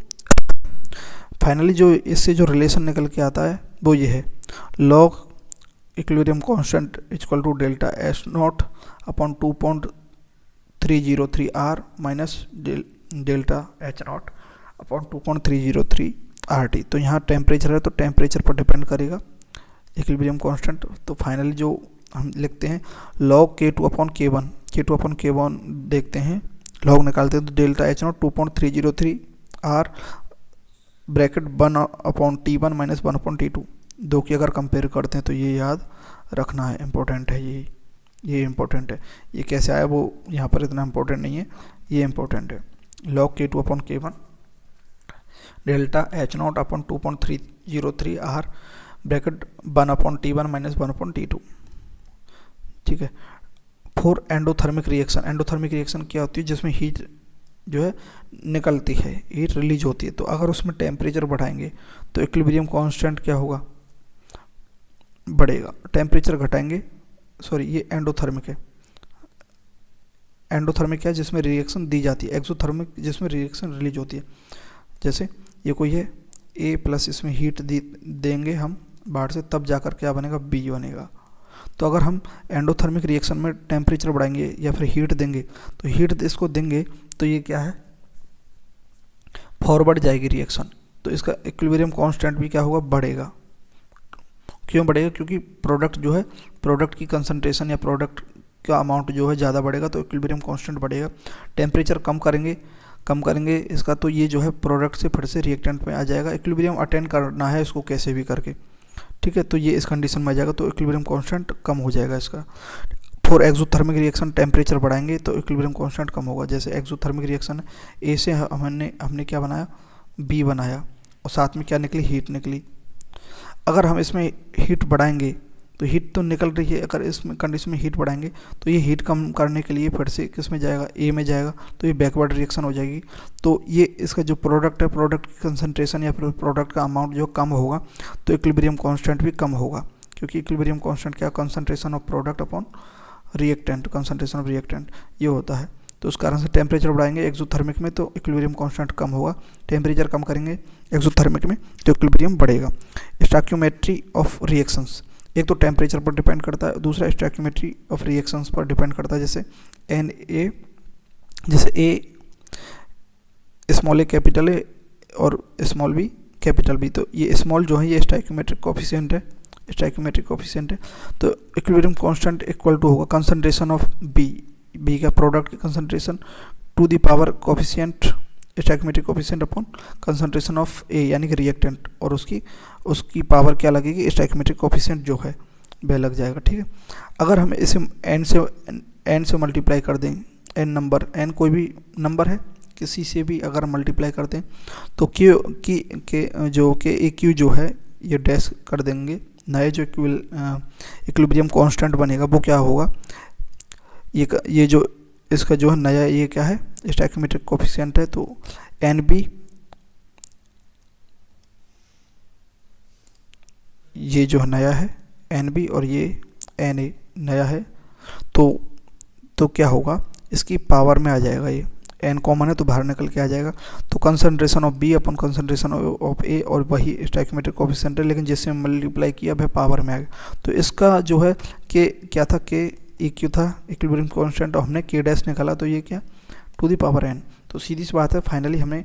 फाइनली जो इससे जो रिलेशन निकल के आता है वो ये है, log equilibrium constant equal to delta H naught upon 2.303 R minus delta H naught upon 2.303 R T. तो यहाँ टेम्परेचर है तो टेम्परेचर पर डिपेंड करेगा इक्विलिब्रियम कांस्टेंट। तो फाइनली जो हम लिखते हैं log K2 upon K1, K2 upon K1 देखते हैं, लॉग निकालते हैं तो delta H naught 2.303 R bracket 1 upon T1 minus 1 upon T2, दो की अगर कंपेयर करते हैं तो ये याद रखना है, इम्पोर्टेंट है ये इम्पोर्टेंट है। ये कैसे आया वो यहाँ पर इतना इम्पोर्टेंट नहीं है, ये इम्पोर्टेंट है। Log K2 upon K1 delta H naught upon 2.303 R bracket 1 upon T1 minus 1 upon T2, ठीक है। For endothermic reaction, endothermic reaction क्या होती है, जिसमें हीट जो है निकलती है, हीट रिलीज होती है। तो अगर उसमें टेम्परेचर बढ़ाएंगे तो इक्विलिब्रियम कांस्टेंट क्या होगा, बढ़ेगा। टेम्परेचर घटाएंगे, सॉरी ये एंडोथर्मिक है, एंडोथर्मिक क्या है जिसमें रिएक्शन दी जाती है, एक्सोथर्मिक जिसमें रिएक्शन रिलीज होती है। जैसे ये कोई है A प्लस, इसमें हीट देंगे हम बाहर से, तब जाकर क्या बनेगा, B बनेगा। तो अगर हम एंडोथर्मिक रिएक्शन में टेम्परेचर बढ़ाएंगे या फिर हीट देंगे, तो हीट इसको देंगे तो ये क्या है, फॉरवर्ड जाएगी रिएक्शन, तो इसका इक्विलिब्रियम कांस्टेंट भी क्या होगा, बढ़ेगा। क्यों बढ़ेगा, क्योंकि प्रोडक्ट जो है, प्रोडक्ट की कंसंट्रेशन या प्रोडक्ट का अमाउंट जो है ज़्यादा बढ़ेगा तो इक्विलिब्रियम कांस्टेंट बढ़ेगा। टेम्परेचर कम करेंगे इसका, तो ये जो है प्रोडक्ट से फिर से रिएक्टेंट में आ जाएगा। इक्विलिब्रियम अटेंड करना है इसको कैसे भी करके, ठीक है। तो ये इस कंडीशन में आ जाएगा तो इक्विलिब्रियम कांस्टेंट कम हो जाएगा इसका। फॉर एक्सोथर्मिक रिएक्शन टेम्परेचर बढ़ाएंगे तो इक्विलिब्रियम कांस्टेंट कम होगा। जैसे एक्सोथर्मिक रिएक्शन है, ए से हमने क्या बनाया, बी बनाया, और साथ में क्या निकली, हीट निकली। अगर हम इसमें हीट बढ़ाएंगे तो हीट तो निकल रही है, अगर इसमें कंडीशन में हीट बढ़ाएंगे तो ये हीट कम करने के लिए फिर से किस में जाएगा, ए में जाएगा, तो ये बैकवर्ड रिएक्शन हो जाएगी। तो ये इसका जो प्रोडक्ट है, प्रोडक्ट की कंसनट्रेशन या फिर प्रोडक्ट का अमाउंट जो कम होगा तो इक्विलिब्रियम कांस्टेंट भी कम होगा, क्योंकि इक्विलिब्रियम कांस्टेंट क्या, concentration of product upon reactant, concentration of reactant ये होता है। तो उस कारण से टेम्परेचर बढ़ाएंगे एक्सोथर्मिक में तो इक्विलिब्रियम कांस्टेंट कम होगा, टेम्परेचर कम करेंगे एक्सोथर्मिक में तो इक्विलिब्रियम बढ़ेगा। स्टोइकियोमेट्री ऑफ रिएक्शंस, एक तो टेम्परेचर पर डिपेंड करता है, दूसरा स्टोइकियोमेट्री ऑफ रिएक्शंस पर डिपेंड करता है। जैसे एन ए, जैसे ए स्मॉल ए कैपिटल ए और स्मॉल बी कैपिटल बी, तो ये स्मॉल जो है ये स्टोइकियोमेट्रिक कोफिशिएंट है, स्टोइकियोमेट्रिक कोफिशिएंट है। तो इक्विलिब्रियम कांस्टेंट इक्वल टू होगा कंसंट्रेशन ऑफ बी का प्रोडक्ट की concentration to the power coefficient stoichiometric coefficient upon concentration of A यानी कि रिएक्टेंट, और उसकी पावर क्या लगेगी, स्टोइकियोमेट्रिक कोफिशिएंट जो है वह लग जाएगा। ठीक है, अगर हम इसे एन से मल्टीप्लाई कर दें, एन नंबर, एन कोई भी नंबर है किसी से भी अगर मल्टीप्लाई करते हैं तो क्यू के ए क्यू जो है ये डैश कर देंगे, नए जो इक्विलिब्रियम कांस्टेंट बनेगा वो क्या होगा, ये जो इसका जो है नया ये क्या है, स्टोइकियोमेट्रिक कोफिशिएंट है, तो एन बी ये जो नया है एन बी और ये एन ए नया है, तो क्या होगा, इसकी पावर में आ जाएगा, ये एन कॉमन है तो बाहर निकल के आ जाएगा, तो concentration of B upon concentration of A, और वही स्टोइकियोमेट्रिक कोफिशिएंट है लेकिन जिससे मल्टीप्लाई किया वह पावर में आ गया। तो इसका जो है के क्या था, के ए क्यू था इक्विलिब्रियम कांस्टेंट, और हमने के डैश निकाला तो ये क्या टू द पावर एन। तो सीधी सी बात है, फाइनली हमें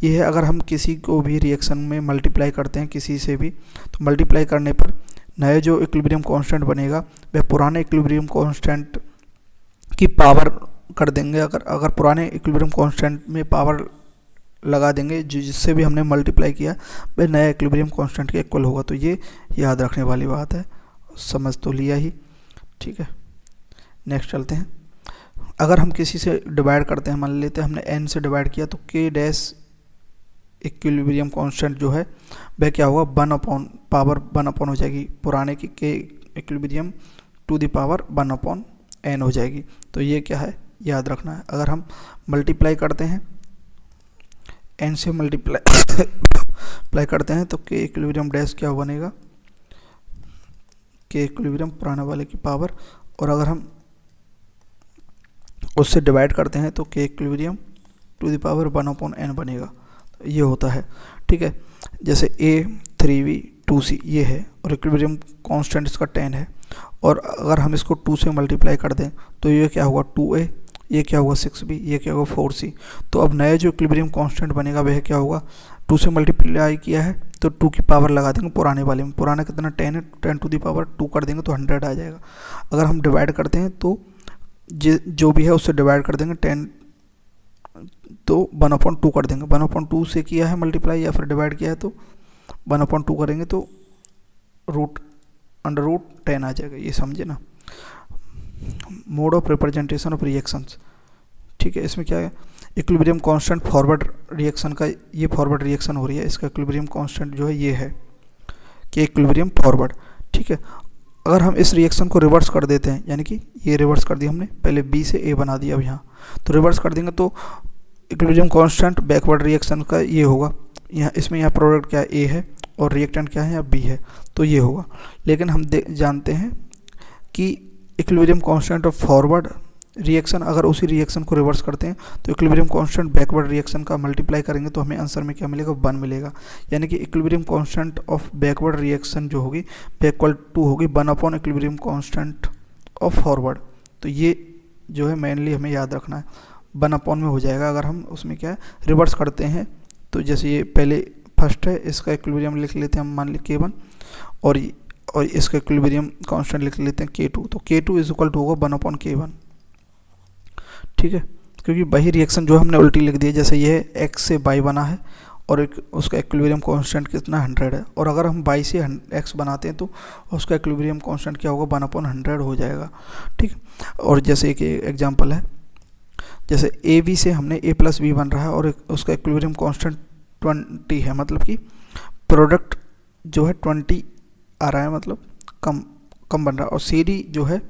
ये है, अगर हम किसी को भी रिएक्शन में मल्टीप्लाई करते हैं किसी से भी, तो मल्टीप्लाई करने पर नए जो इक्विलिब्रियम कांस्टेंट बनेगा वह पुराने इक्विलिब्रियम कांस्टेंट की पावर कर देंगे। अगर पुराने इक्विलिब्रियम कांस्टेंट में पावर लगा देंगे जिससे भी हमने मल्टीप्लाई किया वह नया इक्विलिब्रियम कांस्टेंट के इक्वल होगा। तो ये याद रखने वाली बात है, समझ तो लिया ही। ठीक है, नेक्स्ट चलते हैं। अगर हम किसी से डिवाइड करते हैं, मान लेते हैं हमने एन से डिवाइड किया, तो के डैश इक्विलिब्रियम कांस्टेंट जो है वह क्या होगा, 1/1 हो जाएगी, पुराने की के equilibrium to the power 1/n हो जाएगी। तो ये क्या है याद रखना है। अगर हम मल्टीप्लाई करते हैं, एन से मल्टीप्लाई करते हैं तो के इक्विलिब्रियम डैश क्या बनेगा, के इक्विलिब्रियम पुराने वाले की पावर, और अगर हम उससे डिवाइड करते हैं तो के equilibrium to the power 1/n बनेगा। तो ये होता है। ठीक है, जैसे A3B 2C ये है और इक्विलिब्रियम कांस्टेंट इसका 10 है, और अगर हम इसको 2 से मल्टीप्लाई कर दें तो ये क्या होगा 2A, ये क्या होगा 6B, ये क्या होगा 4C। तो अब नया जो इक्विलिब्रियम कांस्टेंट बनेगा वह क्या होगा, 2 से मल्टीप्लाई किया है तो 2 की पावर लगा देंगे पुराने वाले में, पुराना कितना 10 है, 10 टू द पावर 2 कर देंगे तो 100 आ जाएगा। अगर हम डिवाइड करते हैं तो जो भी है उससे डिवाइड कर देंगे 10, तो 1/2 कर देंगे, 1/2 से किया है मल्टीप्लाई या फिर डिवाइड किया है तो 1/2 करेंगे तो √10 आ जाएगा। ये समझे ना, mode of representation of reactions. ठीक है, इसमें क्या है, इक्विलिब्रियम कांस्टेंट फॉरवर्ड रिएक्शन का, ये फॉरवर्ड रिएक्शन हो रही है, इसका इक्विलिब्रियम कांस्टेंट जो है ये है कि इक्विलिब्रियम फॉरवर्ड। ठीक है, अगर हम इस रिएक्शन को रिवर्स कर देते हैं, यानी कि ये रिवर्स कर दिया हमने, पहले बी से ए बना दिया, अब यहाँ तो रिवर्स कर देंगे तो इक्विलिब्रियम कांस्टेंट बैकवर्ड रिएक्शन का ये होगा, यहाँ इसमें यहाँ प्रोडक्ट क्या है ए है और रिएक्टेंट क्या है यहाँ बी है, तो ये होगा। लेकिन हम जानते हैं कि equilibrium constant of forward reaction, अगर उसी रिएक्शन को रिवर्स करते हैं तो इक्विलिब्रियम कांस्टेंट बैकवर्ड रिएक्शन का मल्टीप्लाई करेंगे तो हमें आंसर में क्या मिलेगा 1 मिलेगा। यानी कि equilibrium constant of backward reaction जो होगी इक्वल टू होगी 1/, इक्विलिब्रियम कांस्टेंट ऑफ फॉरवर्ड। तो ये जो है मेनली हमें याद रखना है, 1/, में हो जाएगा। अगर हम उसमें क्या है रिवर्स करते हैं तो जैसे ये पहले फर्स्ट है, इसका इक्विलिब्रियम लिख लेते हैं हम, मान ली K1, और इसका इक्विलिब्रियम कांस्टेंट लिख लेते हैं K2, तो K2 इज इक्वल टू होगा 1/K1। ठीक है, क्योंकि वही रिएक्शन जो हमने उल्टी लिख दी है, जैसे ये x से y बना है और उसका इक्विलिब्रियम कांस्टेंट कितना 100 है, और अगर हम y से x बनाते हैं तो उसका इक्विलिब्रियम कांस्टेंट क्या होगा 1/100 हो जाएगा। ठीक, और जैसे एक एग्जांपल है, जैसे AB से हमने A + B बन रहा है और उसका इक्विलिब्रियम कांस्टेंट 20 है, मतलब कि प्रोडक्ट जो है 20 आ रहा है, मतलब कम बन रहा है, और सी डी जो है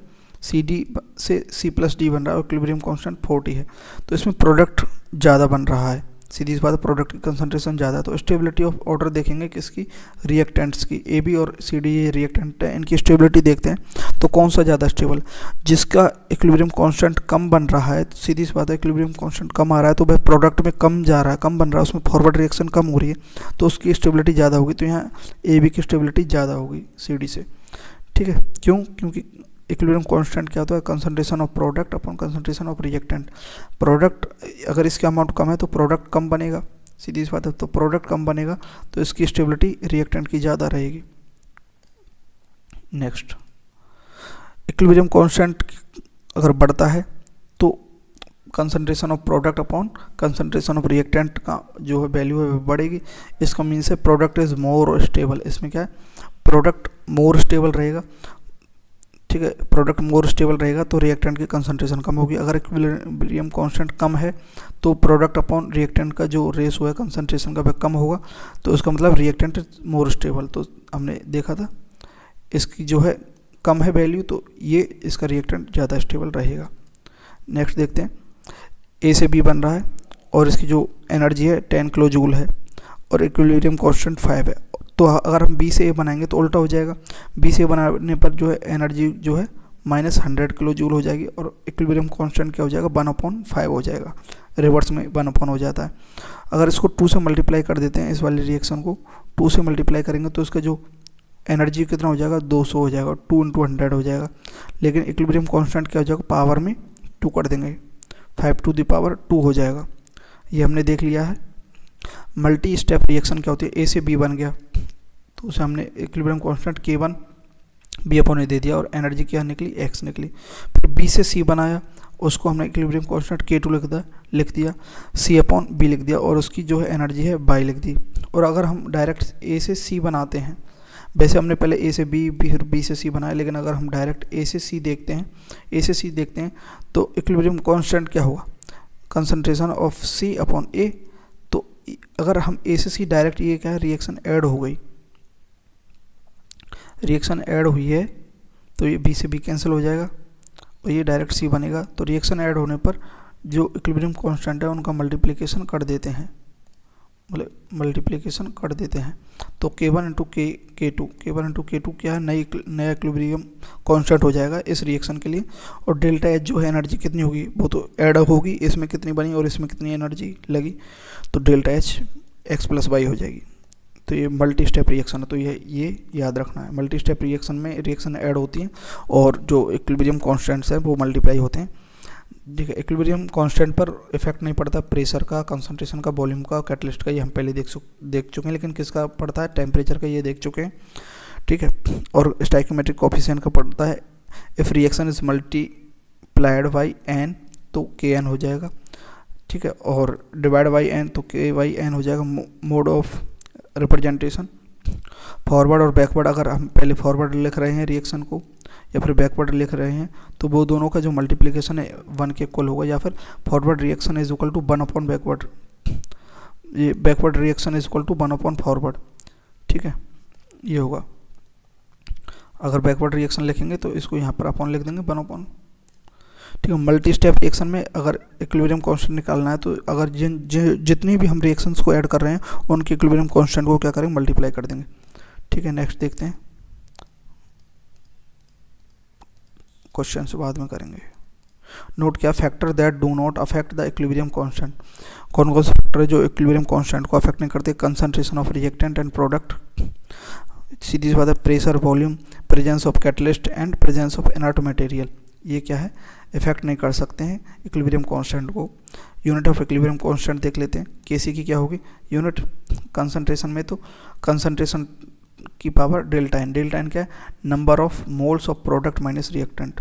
सी डी से सी प्लस डी बन रहा है और इक्विलिब्रियम कांस्टेंट 40 है, तो इसमें प्रोडक्ट ज़्यादा बन रहा है, सीधी सी बात है प्रोडक्ट की कंसंट्रेशन ज़्यादा है। तो स्टेबिलिटी ऑफ ऑर्डर देखेंगे किसकी, रिएक्टेंट्स की, ए बी और सी डी ये रिएक्टेंट है, इनकी स्टेबिलिटी देखते हैं तो कौन सा ज़्यादा स्टेबल, जिसका इक्विलिब्रियम कांस्टेंट कम बन रहा है, सीधी सी बात है इक्विलिब्रियम कांस्टेंट कम आ रहा है तो वह प्रोडक्ट में कम जा रहा है, कम बन रहा है, उसमें फॉरवर्ड रिएक्शन कम हो रही है, तो उसकी स्टेबिलिटी ज़्यादा होगी, तो यहाँ ए बी की स्टेबिलिटी ज़्यादा होगी सी डी से, ठीक है। क्यों? क्योंकि इक्विलिब्रियम कांस्टेंट क्या होता है, concentration of product upon concentration of reactant. Product अगर इसका अमाउंट कम है तो प्रोडक्ट कम बनेगा, सीधी सी बात है, तो प्रोडक्ट कम बनेगा तो इसकी स्टेबिलिटी रिएक्टेंट की ज़्यादा रहेगी। नेक्स्ट, इक्विलिब्रियम कांस्टेंट अगर बढ़ता है तो concentration of product upon concentration of reactant का जो है वैल्यू है बढ़ेगी। इसका मीन्स है प्रोडक्ट इज मोर स्टेबल, इसमें क्या है प्रोडक्ट मोर स्टेबल रहेगा, ठीक है, प्रोडक्ट मोर स्टेबल रहेगा तो रिएक्टेंट की कंसंट्रेशन कम होगी। अगर इक्विलिब्रियम कांस्टेंट कम है तो प्रोडक्ट अपॉन रिएक्टेंट का जो रेशो है कंसंट्रेशन का वह कम होगा, तो उसका मतलब रिएक्टेंट मोर स्टेबल। तो हमने देखा था इसकी जो है कम है वैल्यू तो ये इसका रिएक्टेंट ज़्यादा स्टेबल रहेगा। नेक्स्ट देखते हैं, ए से बी बन रहा है और इसकी जो एनर्जी है 10 किलो जूल है और इक्विलिब्रियम कांस्टेंट 5 है, तो अगर हम बी से ए बनाएंगे तो उल्टा हो जाएगा, बी से ए बनाने पर जो है एनर्जी जो है -100 किलो जूल हो जाएगी और इक्विलिब्रियम कांस्टेंट क्या हो जाएगा 1/5 हो जाएगा, रिवर्स में 1/1 हो जाता है। अगर इसको 2 से मल्टीप्लाई कर देते हैं, इस वाली रिएक्शन को 2 से मल्टीप्लाई करेंगे तो इसका जो एनर्जी कितना हो जाएगा 200 हो जाएगा, 2 × 100 हो जाएगा, लेकिन इक्विलिब्रियम कांस्टेंट क्या हो जाएगा पावर में 2 कर देंगे, 5⁻²⁴ हो जाएगा। ये हमने देख लिया है। मल्टी स्टेप रिएक्शन क्या होती है, ए से बी बन गया तो उसे हमने इक्विलिब्रियम कांस्टेंट K1 B/A दे दिया और एनर्जी क्या निकली x निकली। फिर बी से सी बनाया, उसको हमने इक्विलिब्रियम कांस्टेंट K2 लिख दिया, C/B लिख दिया और उसकी जो है एनर्जी है y लिख दी। और अगर हम डायरेक्ट ए से सी बनाते हैं, वैसे हमने पहले ए से बी फिर बी से सी बनाया, लेकिन अगर हम डायरेक्ट ए से सी देखते हैं तो इक्विलिब्रियम कांस्टेंट क्या होगा, कंसंट्रेशन ऑफ C/A। तो अगर हम ए से सी डायरेक्ट, ये क्या है रिएक्शन ऐड हो गई, रिएक्शन ऐड हुई है तो ये बी से बी कैंसिल हो जाएगा और ये डायरेक्ट सी बनेगा। तो रिएक्शन ऐड होने पर जो इक्विलिब्रियम कांस्टेंट है उनका मल्टीप्लिकेशन कर देते हैं, तो K1 × K2 क्या है, नया इक्विलिब्रियम कांस्टेंट हो जाएगा इस रिएक्शन के लिए। और डेल्टा एच जो है एनर्जी कितनी होगी वो तो ऐड होगी, इसमें कितनी बनी और इसमें कितनी एनर्जी लगी, तो डेल्टा एच x + y हो जाएगी। तो ये मल्टी स्टेप रिएक्शन है, तो ये याद रखना है। मल्टी स्टेप रिएक्शन में रिएक्शन ऐड होती हैं और जो इक्विलिब्रियम कांस्टेंट्स हैं वो मल्टीप्लाई होते हैं। देखिए इक्विलिब्रियम कांस्टेंट पर इफेक्ट नहीं पड़ता प्रेशर का, कंसंट्रेशन का, वॉल्यूम का, कैटलिस्ट का, ये हम पहले देख चुके हैं, लेकिन किसका पड़ता है टेम्परेचर का, ये देख चुके हैं, ठीक है। और स्टाइकियोमेट्रिक कोफिशिएंट का पड़ता है if reaction is multiplied by n तो Kn हो जाएगा, ठीक है, और डिवाइड बाई n तो Ky(n) हो जाएगा। मोड ऑफ रिप्रेजेंटेशन फॉरवर्ड और बैकवर्ड, अगर हम पहले फॉरवर्ड लिख रहे हैं रिएक्शन को या फिर बैकवर्ड लिख रहे हैं तो वो दोनों का जो मल्टीप्लिकेशन है 1 के इक्वल होगा, या फिर forward reaction is equal to backward, ये backward reaction is equal to forward, ठीक है, ये होगा। अगर बैकवर्ड रिएक्शन लिखेंगे तो इसको यहाँ पर अपॉन लिख देंगे 1/, ठीक है। मल्टी स्टेप रिएक्शन में अगर इक्विलिब्रियम कांस्टेंट निकालना है तो अगर जितनी भी हम रिएक्शंस को ऐड कर रहे हैं उनके इक्विलिब्रियम कांस्टेंट को क्या करेंगे मल्टीप्लाई कर देंगे, ठीक है। नेक्स्ट देखते हैं, क्वेश्चन से बाद में करेंगे। नोट क्या, factor that do not affect the equilibrium constant, कौन कौन से फैक्टर है जो इक्विलिब्रियम कांस्टेंट को अफेक्ट नहीं करते, concentration of reactant and product, सीधी सी बात है pressure, volume, presence of catalyst and presence of inert material, ये क्या है इफेक्ट नहीं कर सकते हैं इक्विलिब्रियम कांस्टेंट को। यूनिट ऑफ इक्विलिब्रियम कांस्टेंट देख लेते हैं, केसी की क्या होगी यूनिट, कंसंट्रेशन में तो कंसंट्रेशन की पावर डेल्टा एन क्या है, number of moles of product minus reactant,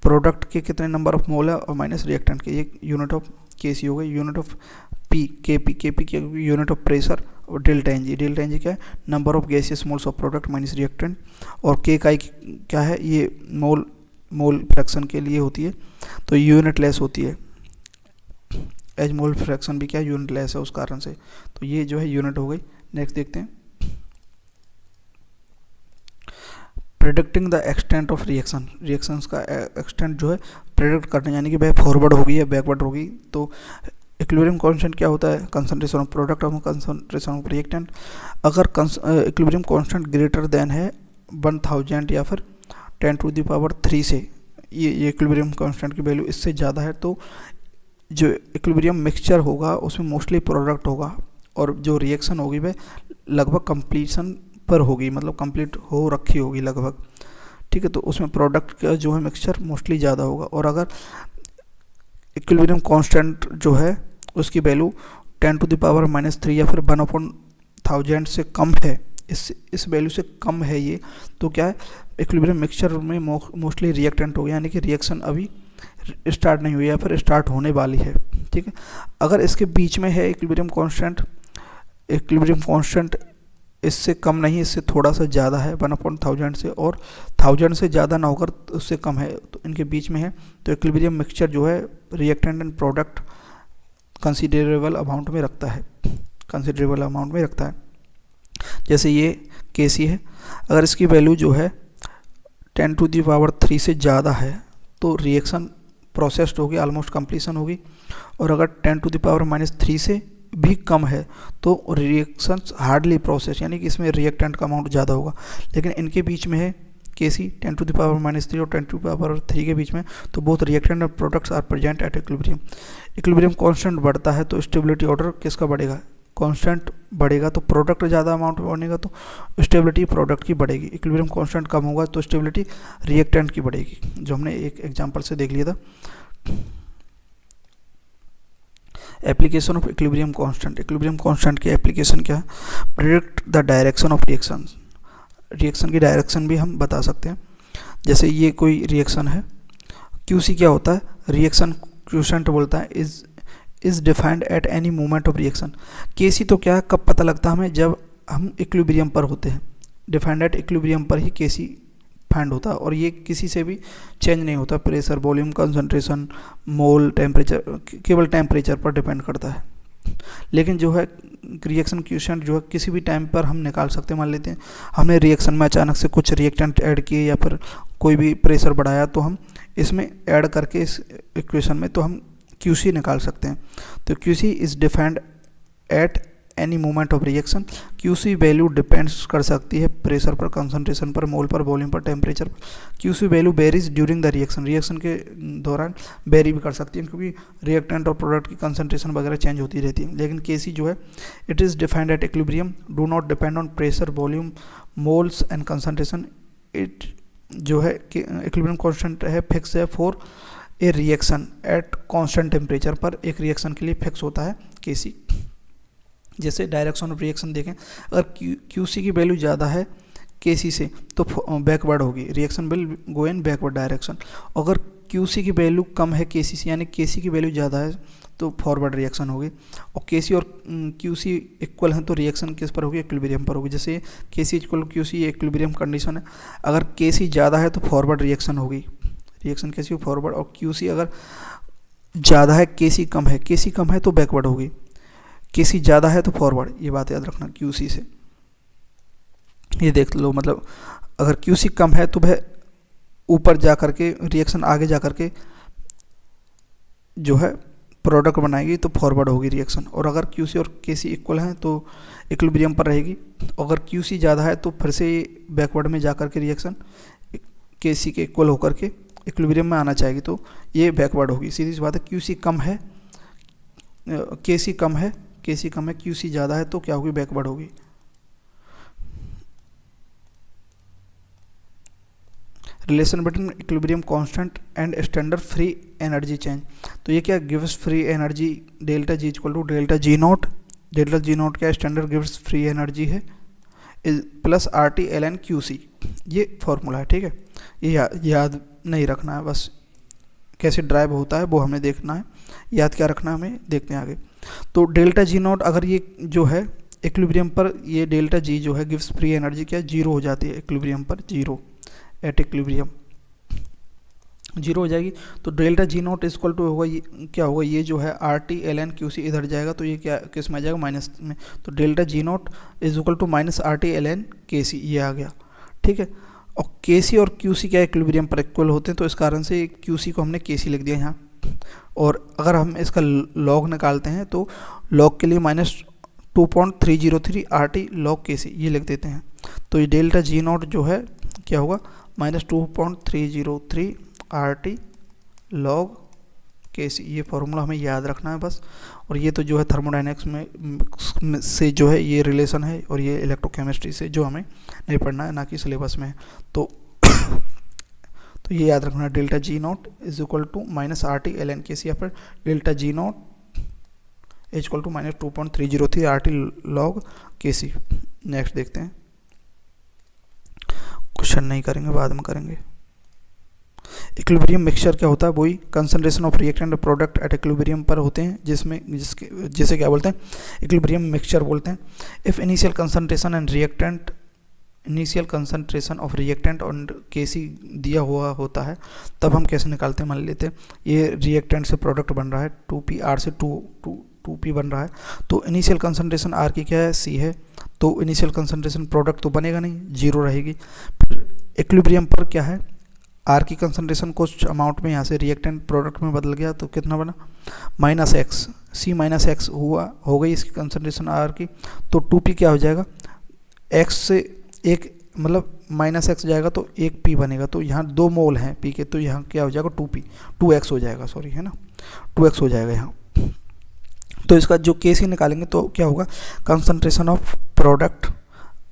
product के कितने नंबर ऑफ मोल है और माइनस रिएक्टेंट के, ये यूनिट ऑफ केसी हो गई। यूनिट ऑफ पी केपी की यूनिट ऑफ प्रेशर, और डेल्टा एन जी क्या है, number of gaseous moles of product minus reactant, और के का क्या है, ये मोल फ्रैक्शन के लिए होती है तो यूनिट लेस होती है, एज मोल फ्रैक्शन भी क्या है यूनिट लेस है उस कारण से, तो ये जो है यूनिट हो गई। नेक्स्ट देखते हैं, predicting the extent of reaction, reactions का एक्सटेंट जो है प्रिडिक्ट करना, यानी कि वह फॉरवर्ड होगी या बैकवर्ड होगी। तो इक्विलिब्रियम कांस्टेंट क्या होता है? कंसंट्रेशन ऑफ प्रोडक्ट और कंसंट्रेशन ऑफ रिएक्टेंट। अगर इक्विलिब्रियम कांस्टेंट ग्रेटर देन है 1000 या फिर 10⁻³ से, ये इक्विलिब्रियम कांस्टेंट की वैल्यू इससे ज़्यादा है, तो जो इक्विलिब्रियम मिक्सचर होगा उसमें मोस्टली प्रोडक्ट होगा और जो रिएक्शन होगी वह लगभग कंप्लीशन पर होगी, मतलब कंप्लीट हो रखी होगी लगभग, ठीक है। तो उसमें प्रोडक्ट का जो है मिक्सचर मोस्टली ज़्यादा होगा। और अगर इक्विलिब्रियम कांस्टेंट जो है उसकी वैल्यू 10⁻³ या फिर 1/1000 से कम है, इस वैल्यू से कम है ये, तो क्या है? इक्विलिब्रियम मिक्सचर में मोस्टली रिएक्टेंट हो गया, यानी कि रिएक्शन अभी स्टार्ट नहीं हुई या फिर स्टार्ट होने वाली है, ठीक है। अगर इसके बीच में है इक्विलिब्रियम कांस्टेंट इससे कम नहीं, इससे थोड़ा सा ज़्यादा है 1/1000 से, और 1000 से ज़्यादा ना होकर उससे कम है, तो इनके बीच में है, तो इक्विलिब्रियम मिक्सचर जो है reactant and product considerable amount में रखता है, जैसे ये केसी है। अगर इसकी वैल्यू जो है 10⁻³ से ज़्यादा है तो रिएक्शन प्रोसेस्ड होगी, ऑलमोस्ट कंप्लीशन होगी। और अगर 10⁻³ से भी कम है तो रिएक्शंस हार्डली प्रोसेस, यानी कि इसमें रिएक्टेंट का अमाउंट ज़्यादा होगा। लेकिन इनके बीच में है केसी 10⁻³ और 10⁻³ के बीच में, तो बोथ रिएक्टेंट और products are present at equilibrium constant बढ़ता है तो स्टेबिलिटी ऑर्डर किसका बढ़ेगा? कांस्टेंट बढ़ेगा तो प्रोडक्ट ज़्यादा अमाउंट में बनेगा तो स्टेबिलिटी प्रोडक्ट की बढ़ेगी। इक्विलिब्रियम कांस्टेंट कम होगा तो स्टेबिलिटी रिएक्टेंट की बढ़ेगी, जो हमने एक एग्जांपल से देख लिया था। एप्लीकेशन ऑफ इक्विलिब्रियम कांस्टेंट की एप्लीकेशन क्या है? Predict the direction of reaction की डायरेक्शन भी हम बता सकते हैं। जैसे ये कोई रिएक्शन है, क्यूसी क्या होता है? रिएक्शन क्वोशिएंट बोलता है is defined at any moment of reaction. KC तो क्या है, कब पता लगता है हमें? जब हम इक्विलिब्रियम पर होते हैं, डिफाइंड एट इक्विलिब्रियम पर ही केसी फाइंड होता है, और ये किसी से भी चेंज नहीं होता। प्रेशर, वॉल्यूम, कंसंट्रेशन, मोल, टेम्परेचर, केवल टेम्परेचर पर डिपेंड करता है। लेकिन जो है रिएक्शन क्वोशिएंट जो है किसी भी टाइम पर हम निकाल सकते हैं। मान लेते हैं हमने रिएक्शन में अचानक से कुछ रिएक्टेंट ऐड किए या फिर कोई भी प्रेशर बढ़ाया, तो हम इसमें ऐड करके इस इक्वेशन में तो हम क्यूसी निकाल सकते हैं। तो QC is defined at any moment of reaction. QC value depends कर सकती है प्रेशर पर, कंसंट्रेशन पर, मोल पर, वॉल्यूम पर, टेम्परेचर पर। QC value varies during the reaction के दौरान वेरी भी कर सकती है, क्योंकि रिएक्टेंट और प्रोडक्ट की कंसंट्रेशन वगैरह चेंज होती रहती है। लेकिन केसी जो है it is defined at equilibrium, do not depend on pressure, volume, moles and concentration. It जो है कि इक्विलिब्रियम कांस्टेंट है, फिक्स है for a reaction at constant temperature पर। एक रिएक्शन के लिए फिक्स होता है केसी। जैसे डायरेक्शन ऑफ रिएक्शन देखें, अगर क्यूसी की वैल्यू ज़्यादा है केसी से तो बैकवर्ड होगी, reaction will go in backward direction. अगर क्यूसी की वैल्यू कम है केसी से, यानी केसी की वैल्यू ज़्यादा है तो फॉरवर्ड रिएक्शन होगी। और केसी और क्यूसी इक्वल हैं तो रिएक्शन किस पर होगी? इक्विलिब्रियम पर होगी। जैसे केसी इक्वल क्यूसी, ये इक्विलिब्रियम कंडीशन है। अगर केसी ज़्यादा है तो फॉरवर्ड रिएक्शन होगी, रिएक्शन कैसी हो? फॉरवर्ड। और क्यूसी अगर ज़्यादा है, केसी कम है तो बैकवर्ड होगी। केसी ज़्यादा है तो फॉरवर्ड, ये बात याद रखना। क्यूसी से ये देख लो, मतलब अगर क्यूसी कम है तो वह ऊपर जा कर के रिएक्शन आगे जा कर के जो है प्रोडक्ट बनाएगी तो फॉरवर्ड होगी रिएक्शन। और अगर क्यूसी और केसी इक्वल हैं तो इक्विलिब्रियम पर रहेगी। अगर क्यूसी ज़्यादा है तो फिर से बैकवर्ड में जा कर के रिएक्शन केसी के इक्वल होकर के इक्विलिब्रियम में आना चाहेगी, तो ये बैकवर्ड होगी। सीधी सी बात है, क्यूसी कम है, केसी कम है, क्यूसी ज़्यादा है तो क्या होगी? बैकवर्ड होगी। Relation between equilibrium constant and standard free energy change. तो ये क्या गिव्स free energy? Delta G equal to delta G naught. Delta G naught क्या? स्टैंडर्ड गिव्स फ्री एनर्जी है, प्लस RT ln QC। ये फॉर्मूला है, ठीक है। ये याद नहीं रखना है, बस कैसे ड्राइव होता है वो हमें देखना है। याद क्या रखना है हमें, देखते हैं आगे। तो डेल्टा जी नॉट अगर ये जो है इक्विलिब्रियम पर, ये डेल्टा जी जो है गिव्स फ्री एनर्जी क्या? जीरो हो जाती है इक्विलिब्रियम पर, जीरो एट इक्विलिब्रियम जीरो हो जाएगी। तो delta G naught equal to होगा, ये क्या होगा? ये जो है RT ln QC इधर जाएगा तो ये क्या किस में आ जाएगा? माइनस में। तो delta G naught is equal to minus RT ln KC, ये आ गया, ठीक है। और केसी और क्यूसी क्या इक्विलिब्रियम पर इक्वल होते हैं, तो इस कारण से क्यूसी को हमने केसी लिख दिया यहाँ। और अगर हम इसका लॉग निकालते हैं तो लॉग के लिए -2.303 RT लॉग केसी ये लिख देते हैं। तो ये डेल्टा जी नॉट जो है क्या होगा, -2.303 RT लॉग केसी। ये फॉर्मूला हमें याद रखना है बस। और ये तो जो है थर्मोडायनेमिक्स में से जो है ये रिलेशन है, और ये इलेक्ट्रोकेमिस्ट्री से जो हमें नहीं पढ़ना है, ना कि सिलेबस में है। तो तो ये याद रखना, delta G naught is equal to -RT ln KC, या फिर delta G naught is equal to -2.303 RT log KC. Next देखते हैं, क्वेश्चन नहीं करेंगे, बाद में करेंगे। इक्विलिब्रियम मिक्सचर क्या होता है, वही concentration of reactant product at equilibrium पर होते हैं, जिसे क्या बोलते हैं, इक्विलिब्रियम मिक्सचर बोलते हैं। If initial concentration and reactant initial concentration of reactant और केसी दिया हुआ होता है, तब हम कैसे निकालते हैं। मान लेते हैं ये रिएक्टेंट से प्रोडक्ट बन रहा है 2P, R से 2P बन रहा है, तो इनिशियल कंसंट्रेशन R की क्या है, C है, तो इनिशियल कंसंट्रेशन प्रोडक्ट तो बनेगा नहीं, 0 रहेगी। फिर इक्विलिब्रियम पर क्या है, R की कंसंट्रेशन कुछ अमाउंट में यहाँ से रिएक्टेंट प्रोडक्ट में बदल गया, तो कितना बना, -X, C -X हो गई इसकी कंसंट्रेशन R की, तो 2P क्या हो जाएगा, X से एक मतलब -X जाएगा तो 1P बनेगा, तो यहाँ 2 मोल हैं P के, तो यहाँ क्या हो जाएगा 2P 2X हो जाएगा, सॉरी है ना, 2X हो जाएगा यहाँ। तो इसका जो केसी निकालेंगे तो क्या होगा, concentration of product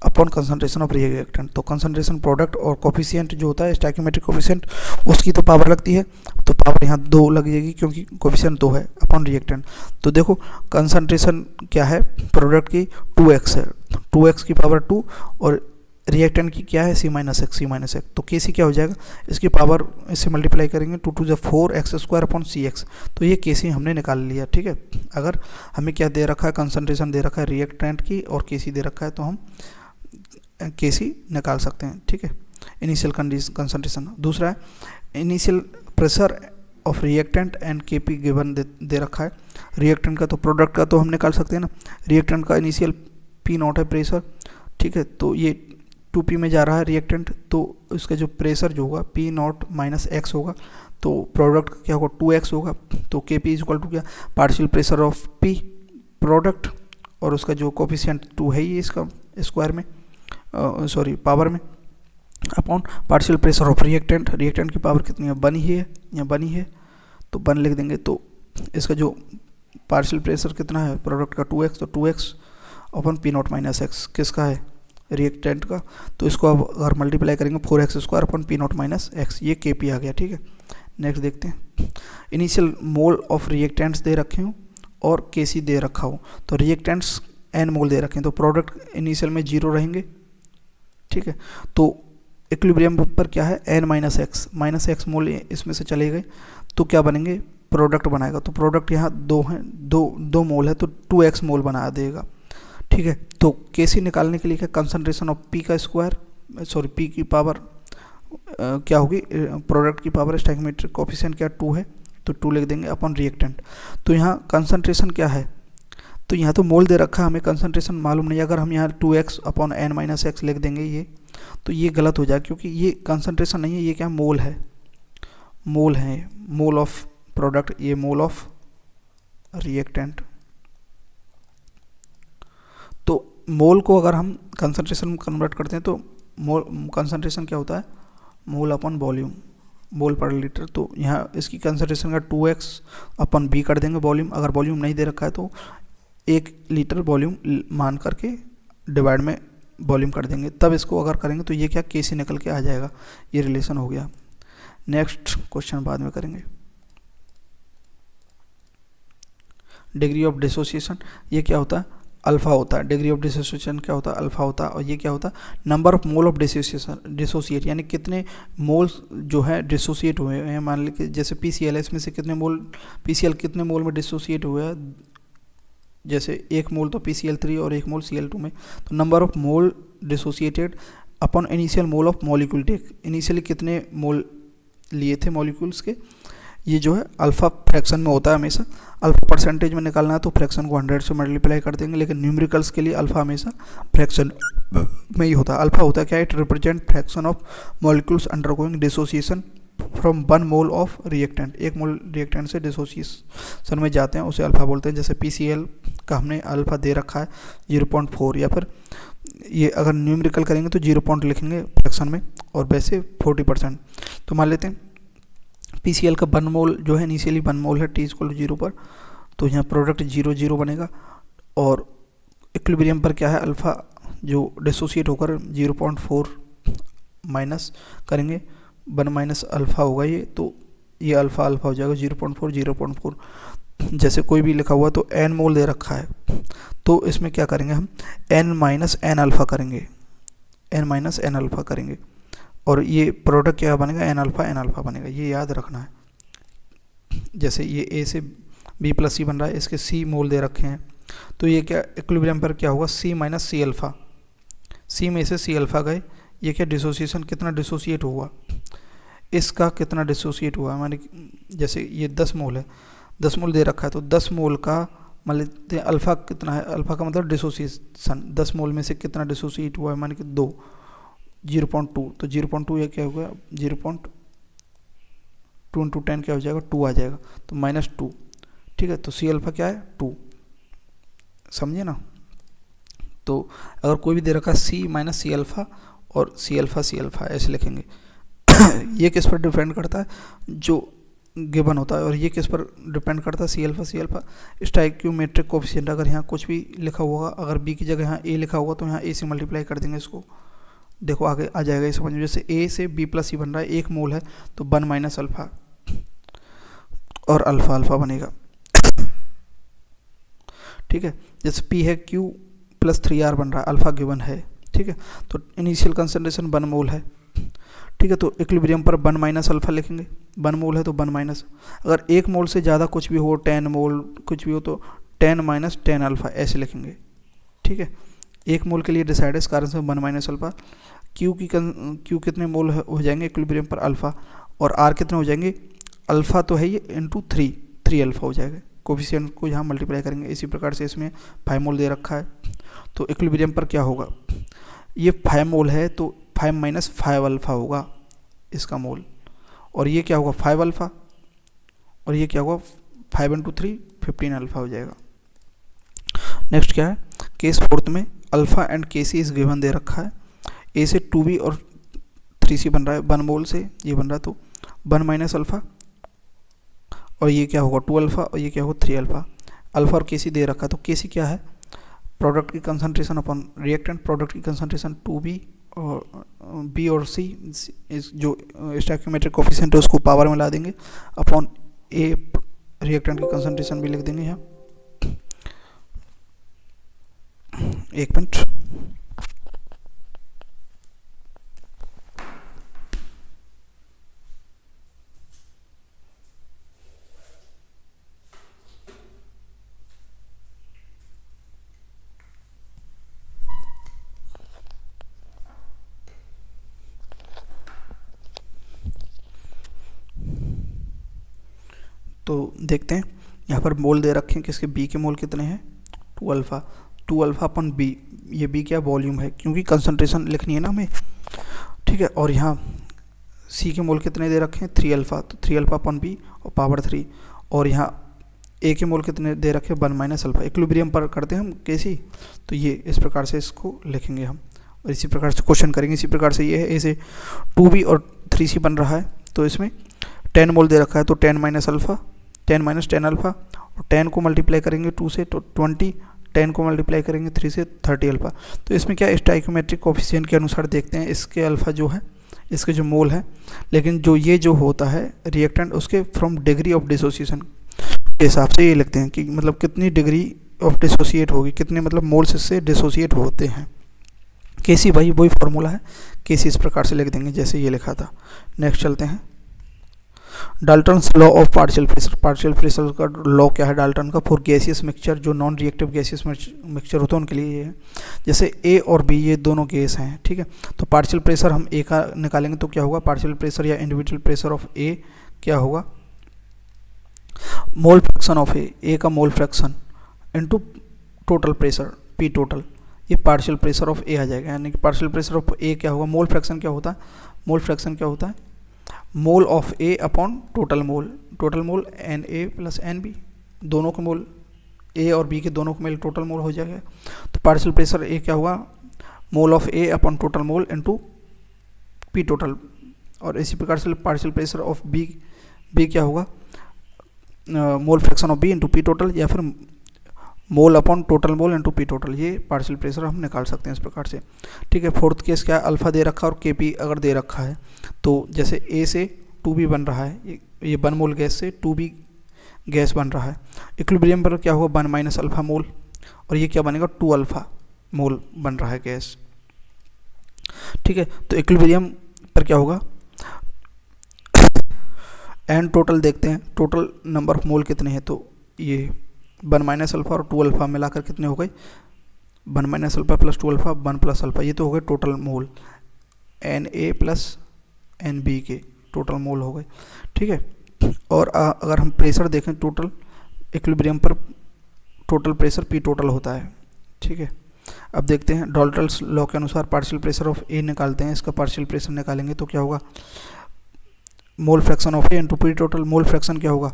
upon concentration of reactant. तो कंसंट्रेशन प्रोडक्ट और कोफिशिएंट जो होता है स्टोइकियोमेट्रिक कोफिशिएंट, उसकी तो पावर लगती है, तो पावर यहाँ 2 लग जाएगी क्योंकि कोफिशिएंट 2 है अपॉन रिएक्टेंट। तो देखो कंसंट्रेशन क्या है प्रोडक्ट की 2X है, 2X की पावर 2, और रिएक्टेंट की क्या है C-X। तो केसी क्या हो जाएगा, इसकी पावर इससे मल्टीप्लाई करेंगे 2 2 4x² अपॉन CX। तो ये केसी हमने निकाल लिया, ठीक है। अगर हमें क्या दे रखा है, कंसंट्रेशन दे रखा है रिएक्टेंट की और केसी दे रखा है, तो हम केसी निकाल सकते हैं, ठीक है। Initial concentration. दूसरा है initial pressure of reactant and KP given दे रखा है। रिएक्टेंट का तो प्रोडक्ट का तो हम निकाल सकते हैं ना, रिएक्टेंट का इनिशियल P0 है प्रेशर, ठीक है। तो ये 2P में जा रहा है रिएक्टेंट, तो इसका जो प्रेशर जो होगा P0 -X होगा, तो प्रोडक्ट क्या होगा 2X होगा। तो Kp इज इक्वल टू क्या, partial pressure of P product, और उसका जो कोफिशिएंट 2 है ये इसका स्क्वायर में सॉरी पावर में, upon partial pressure of reactant. Reactant की पावर कितनी है, 1 ही है, यहाँ 1 ही है, तो 1 लिख देंगे। तो इसका जो पार्शियल प्रेशर कितना है प्रोडक्ट का 2X, तो 2X अपॉन P0 -X किसका है, रिएक्टेंट का। तो इसको अब अगर मल्टीप्लाई करेंगे 4x² अपॉन P0 -X, ये Kp आ गया, ठीक है। नेक्स्ट देखते हैं, इनिशियल मोल ऑफ रिएक्टेंट्स दे रखे हो और Kc दे रखा हो, तो रिएक्टेंट्स n मोल दे रखे हैं, तो प्रोडक्ट इनिशियल में 0 रहेंगे, ठीक है। तो इक्विलिब्रियम पर क्या है n-x मोल इसमें से चले गए, तो क्या बनेंगे, प्रोडक्ट बनाएगा। तो प्रोडक्ट यहाँ 2 हैं, 2 मोल है, तो 2x मोल बना देगा, ठीक है। तो केसी निकालने के लिए क्या, कंसंट्रेशन ऑफ P का स्क्वायर सॉरी P की पावर क्या होगी, प्रोडक्ट की पावर स्टोइकियोमेट्रिक कोफिशिएंट क्या 2 है, तो 2 लिख देंगे अपॉन रिएक्टेंट। तो यहाँ कंसंट्रेशन क्या है, तो यहाँ तो मोल दे रखा है, हमें कंसंट्रेशन मालूम नहीं। अगर हम यहाँ 2x अपॉन n-x लिख देंगे ये, तो ये गलत हो जाए, क्योंकि ये कंसंट्रेशन नहीं है, ये क्या मोल है, मोल है, मोल ऑफ प्रोडक्ट, ये मोल ऑफ रिएक्टेंट। तो मोल को अगर हम कंसंट्रेशन में कन्वर्ट करते हैं, तो मोल कंसंट्रेशन क्या होता है, मोल अपॉन वॉल्यूम, मोल पर लीटर। तो यहाँ इसकी कंसंट्रेशन का 2x अपन b कर देंगे वॉल्यूम। अगर वॉल्यूम नहीं दे रखा है तो 1 लीटर वॉल्यूम मान करके डिवाइड में वॉल्यूम कर देंगे, तब इसको अगर करेंगे तो ये क्या केसी निकल के आ जाएगा, ये रिलेशन हो गया। नेक्स्ट क्वेश्चन बाद में करेंगे। डिग्री ऑफ डिसोसिएशन, ये क्या होता है, अल्फा होता है। डिग्री ऑफ डिसोसिएशन क्या होता है, अल्फा होता है। और ये क्या होता है, number of mole of dissociate, यानी कितने मोल्स जो है डिसोसिएट हुए हैं। मान लीजिए जैसे PCl है, इसमें से कितने मोल, PCl कितने मोल में डिसोसिएट हुआ है, जैसे 1 मोल तो PCl3 और 1 मोल Cl2 में। तो number of mole dissociated upon initial mole of molecule take, initially कितने मोल लिए थे मॉलिक्यूल्स के, ये जो है अल्फ़ा फ्रैक्शन में होता है हमेशा। अल्फ़ा परसेंटेज में निकालना है तो फ्रैक्शन को 100 से मल्टीप्लाई कर देंगे, लेकिन न्यूमेरिकल्स के लिए अल्फ़ा हमेशा फ्रैक्शन में ही होता है। अल्फ़ा होता है क्या, it represent fraction of molecules undergoing dissociation from 1 mole of reactant. 1 mole reactant से डिसोसिएशन में जाते हैं, उसे अल्फ़ा बोलते हैं। जैसे PCl का हमने अल्फ़ा दे रखा है 0.4, या फिर ये अगर न्यूमेरिकल करेंगे तो 0 लिखेंगे फ्रैक्शन में, और वैसे 40%। तो मान लेते हैं PCl का 1 मोल जो है इनिशियली 1 मोल है T=0 पर, तो यहाँ प्रोडक्ट 0 बनेगा। और इक्विलिब्रियम पर क्या है, अल्फ़ा जो डिसोसिएट होकर 0.4 माइनस करेंगे, 1 माइनस अल्फ़ा होगा ये, तो ये अल्फ़ा हो जाएगा 0.4। जैसे कोई भी लिखा हुआ तो n मोल दे रखा है, तो इसमें क्या करेंगे हम, n माइनस n अल्फ़ा करेंगे, और ये प्रोडक्ट क्या बनेगा, n अल्फ़ा बनेगा। ये याद रखना है। जैसे ये A से B + C बन रहा है, इसके C मोल दे रखे हैं, तो ये क्या इक्विलिब्रियम पर क्या होगा, C minus C alpha, C में से C अल्फ़ा गए, ये क्या डिसोसिएशन कितना डिसोसिएट हुआ, इसका कितना डिसोसिएट हुआ, माने जैसे ये 10 मोल है, 10 मोल दे रखा है, तो 10 मोल का मान लेते हैं अल्फ़ा कितना है, अल्फ़ा का मतलब डिसोसिएशन, 10 मोल में से कितना डिसोसिएट हुआ है, माने कि 2, 0.2, तो 0.2 ये क्या होगा, 0.2 × 10 क्या हो जाएगा, 2 आ जाएगा, तो -2। ठीक है, तो C अल्फ़ा क्या है, 2, समझे ना। तो अगर कोई भी दे रखा है C माइनस C अल्फ़ा और C अल्फ़ा ऐसे लिखेंगे। ये किस पर डिपेंड करता है, जो गिवन होता है, और ये किस पर डिपेंड करता है, C अल्फ़ा स्टोइकियोमेट्रिक कोफिशिएंट। अगर यहाँ कुछ भी लिखा होगा, अगर B की जगह यहाँ A लिखा होगा तो यहाँ A से मल्टीप्लाई कर देंगे इसको, देखो आगे आ जाएगा ये समझ में। जैसे A से B + C बन रहा है, 1 मोल है, तो 1 माइनस अल्फ़ा और अल्फ़ा बनेगा। ठीक है, जैसे P है Q + 3R बन रहा है, अल्फ़ा गिवन है। ठीक है, तो इनिशियल कंसंट्रेशन 1 मोल है। ठीक है, तो इक्विलिब्रियम पर 1 माइनस अल्फ़ा लिखेंगे, 1 मोल है तो 1 माइनस, अगर 1 मोल से ज़्यादा कुछ भी हो, 10 मोल कुछ भी हो, तो 10 माइनस 10 अल्फ़ा ऐसे लिखेंगे। ठीक है, 1 मोल के लिए डिसाइड है, इस कारण से 1 माइनस अल्फ़ा। Q कितने मोल हो जाएंगे इक्विलिब्रियम पर, अल्फ़ा, और R कितने हो जाएंगे, अल्फ़ा तो है ये, इंटू 3 अल्फ़ा हो जाएगा। कोफिशिएंट को यहाँ मल्टीप्लाई करेंगे। इसी प्रकार से इसमें 5 मोल दे रखा है, तो इक्विलिब्रियम पर क्या होगा, ये 5 मोल है तो 5 माइनस 5 अल्फ़ा होगा इसका मोल, और ये क्या होगा 5 अल्फ़ा, और ये क्या होगा 5 × 3 15 अल्फ़ा हो जाएगा। नेक्स्ट क्या है, केस 4 में अल्फ़ा एंड KC इस गिवन दे रखा है, A से 2B और 3C बन रहा है, 1 मोल से ये बन रहा है, तो 1 माइनस अल्फ़ा, और ये क्या होगा 2 अल्फ़ा, और ये क्या होगा 3 अल्फ़ा। अल्फ़ा और KC दे रखा है, तो KC क्या है, प्रोडक्ट की कंसंट्रेशन अपॉन रिएक्टेंट, प्रोडक्ट की कंसंट्रेशन 2B और B और C, इस जो स्टोइकियोमेट्रिक कोफिशिएंट है उसको पावर में ला देंगे, अपॉन A रिएक्टेंट की कंसंट्रेशन भी लिख देंगे यहाँ। 1 मिनट। तो देखते हैं यहाँ पर मोल दे रखे हैं, किसके B के मोल कितने हैं, 2 अल्फ़ा अपन B, ये B क्या वॉल्यूम है, क्योंकि कंसंट्रेशन लिखनी है ना हमें। ठीक है, और यहाँ C के मोल कितने दे रखे हैं 3 अल्फ़ा, तो 3 अल्फ़ा अपन B और पावर 3, और यहाँ A के मोल कितने दे रखे हैं 1 माइनस अल्फ़ा। इक्विलिब्रियम पर करते हैं हम KC, तो ये इस प्रकार से इसको लिखेंगे हम, और इसी प्रकार से क्वेश्चन करेंगे। इसी प्रकार से ये है, A से 2B और 3C बन रहा है, तो इसमें 10 मोल दे रखा है, तो 10 माइनस अल्फ़ा, 10 माइनस 10 अल्फ़ा, और 10 को मल्टीप्लाई करेंगे 2 से तो 20, 10 को मल्टीप्लाई करेंगे 3 से 30 अल्फ़ा। तो इसमें क्या स्टोइकियोमेट्रिक कोफिशिएंट के अनुसार देखते हैं, इसके अल्फ़ा जो है, इसके जो मोल है, लेकिन जो ये जो होता है रिएक्टेंट, उसके फ्रॉम डिग्री ऑफ डिसोसिएशन के हिसाब से ये लिखते हैं कि मतलब कितनी डिग्री ऑफ डिसोसिएट होगी, कितने मतलब मोल्स इससे डिसोसिएट होते हैं। KC भाई वही फार्मूला है, KC इस प्रकार से लिख देंगे जैसे ये लिखा था। नेक्स्ट चलते हैं, Dalton's law of partial pressure. Partial pressure का लॉ क्या है डाल्टन का, फॉर गैसियस मिक्सचर, जो नॉन रिएक्टिव गैसियस मिक्सचर होता है उनके लिए ये है। जैसे A और B ये दोनों गैस हैं, ठीक है, तो पार्शियल प्रेशर हम A का निकालेंगे तो क्या होगा, पार्शियल प्रेशर या इंडिविजुअल प्रेशर ऑफ A क्या होगा, मोल फ्रैक्शन ऑफ ए का mole fraction into total pressure P total, ये पार्शियल प्रेशर ऑफ ए आ जाएगा। यानी कि पार्शियल प्रेशर ऑफ ए क्या होगा, मोल फ्रैक्शन क्या होता है, मोल फ्रैक्शन क्या होता है, mole of A upon total mole N A plus N B, दोनों के मोल ए और बी के दोनों को मिल टोटल मोल हो जाएगा। तो पार्शियल प्रेशर ए क्या होगा, mole of A upon total mole into P total. और इसी प्रकार से पार्शियल प्रेशर ऑफ बी क्या होगा, mole fraction of B into P total, या फिर mole upon total mole into P total. ये पार्शियल प्रेशर हम निकाल सकते हैं इस प्रकार से। ठीक है, फोर्थ केस क्या है, अल्फा दे रखा है और के पी अगर दे रखा है, तो जैसे ए से 2b बन रहा है, ये 1 मोल गैस से 2b गैस बन रहा है। इक्विलिब्रियम पर क्या होगा, 1 माइनस अल्फा मोल, और ये क्या बनेगा, 2 अल्फा मोल बन रहा है गैस। ठीक है, तो इक्विलिब्रियम पर क्या होगा, एंड टोटल देखते हैं, टोटल नंबर ऑफ मोल कितने हैं, तो ये 1 माइनस अल्फा और 2 अल्फा मिलाकर कितने हो गए, 1 minus alpha plus 2 alpha 1 plus alpha, ये तो हो गए total mole, N A plus N B के टोटल मोल हो गए। ठीक है, और अगर हम प्रेशर देखें, टोटल इक्विलिब्रियम पर टोटल प्रेशर पी टोटल होता है। ठीक है, अब देखते हैं डाल्टन्स लॉ के अनुसार पार्शियल प्रेशर ऑफ ए निकालते हैं, इसका पार्शियल प्रेशर निकालेंगे तो क्या होगा, mole fraction of A into P total. Mole fraction क्या होगा,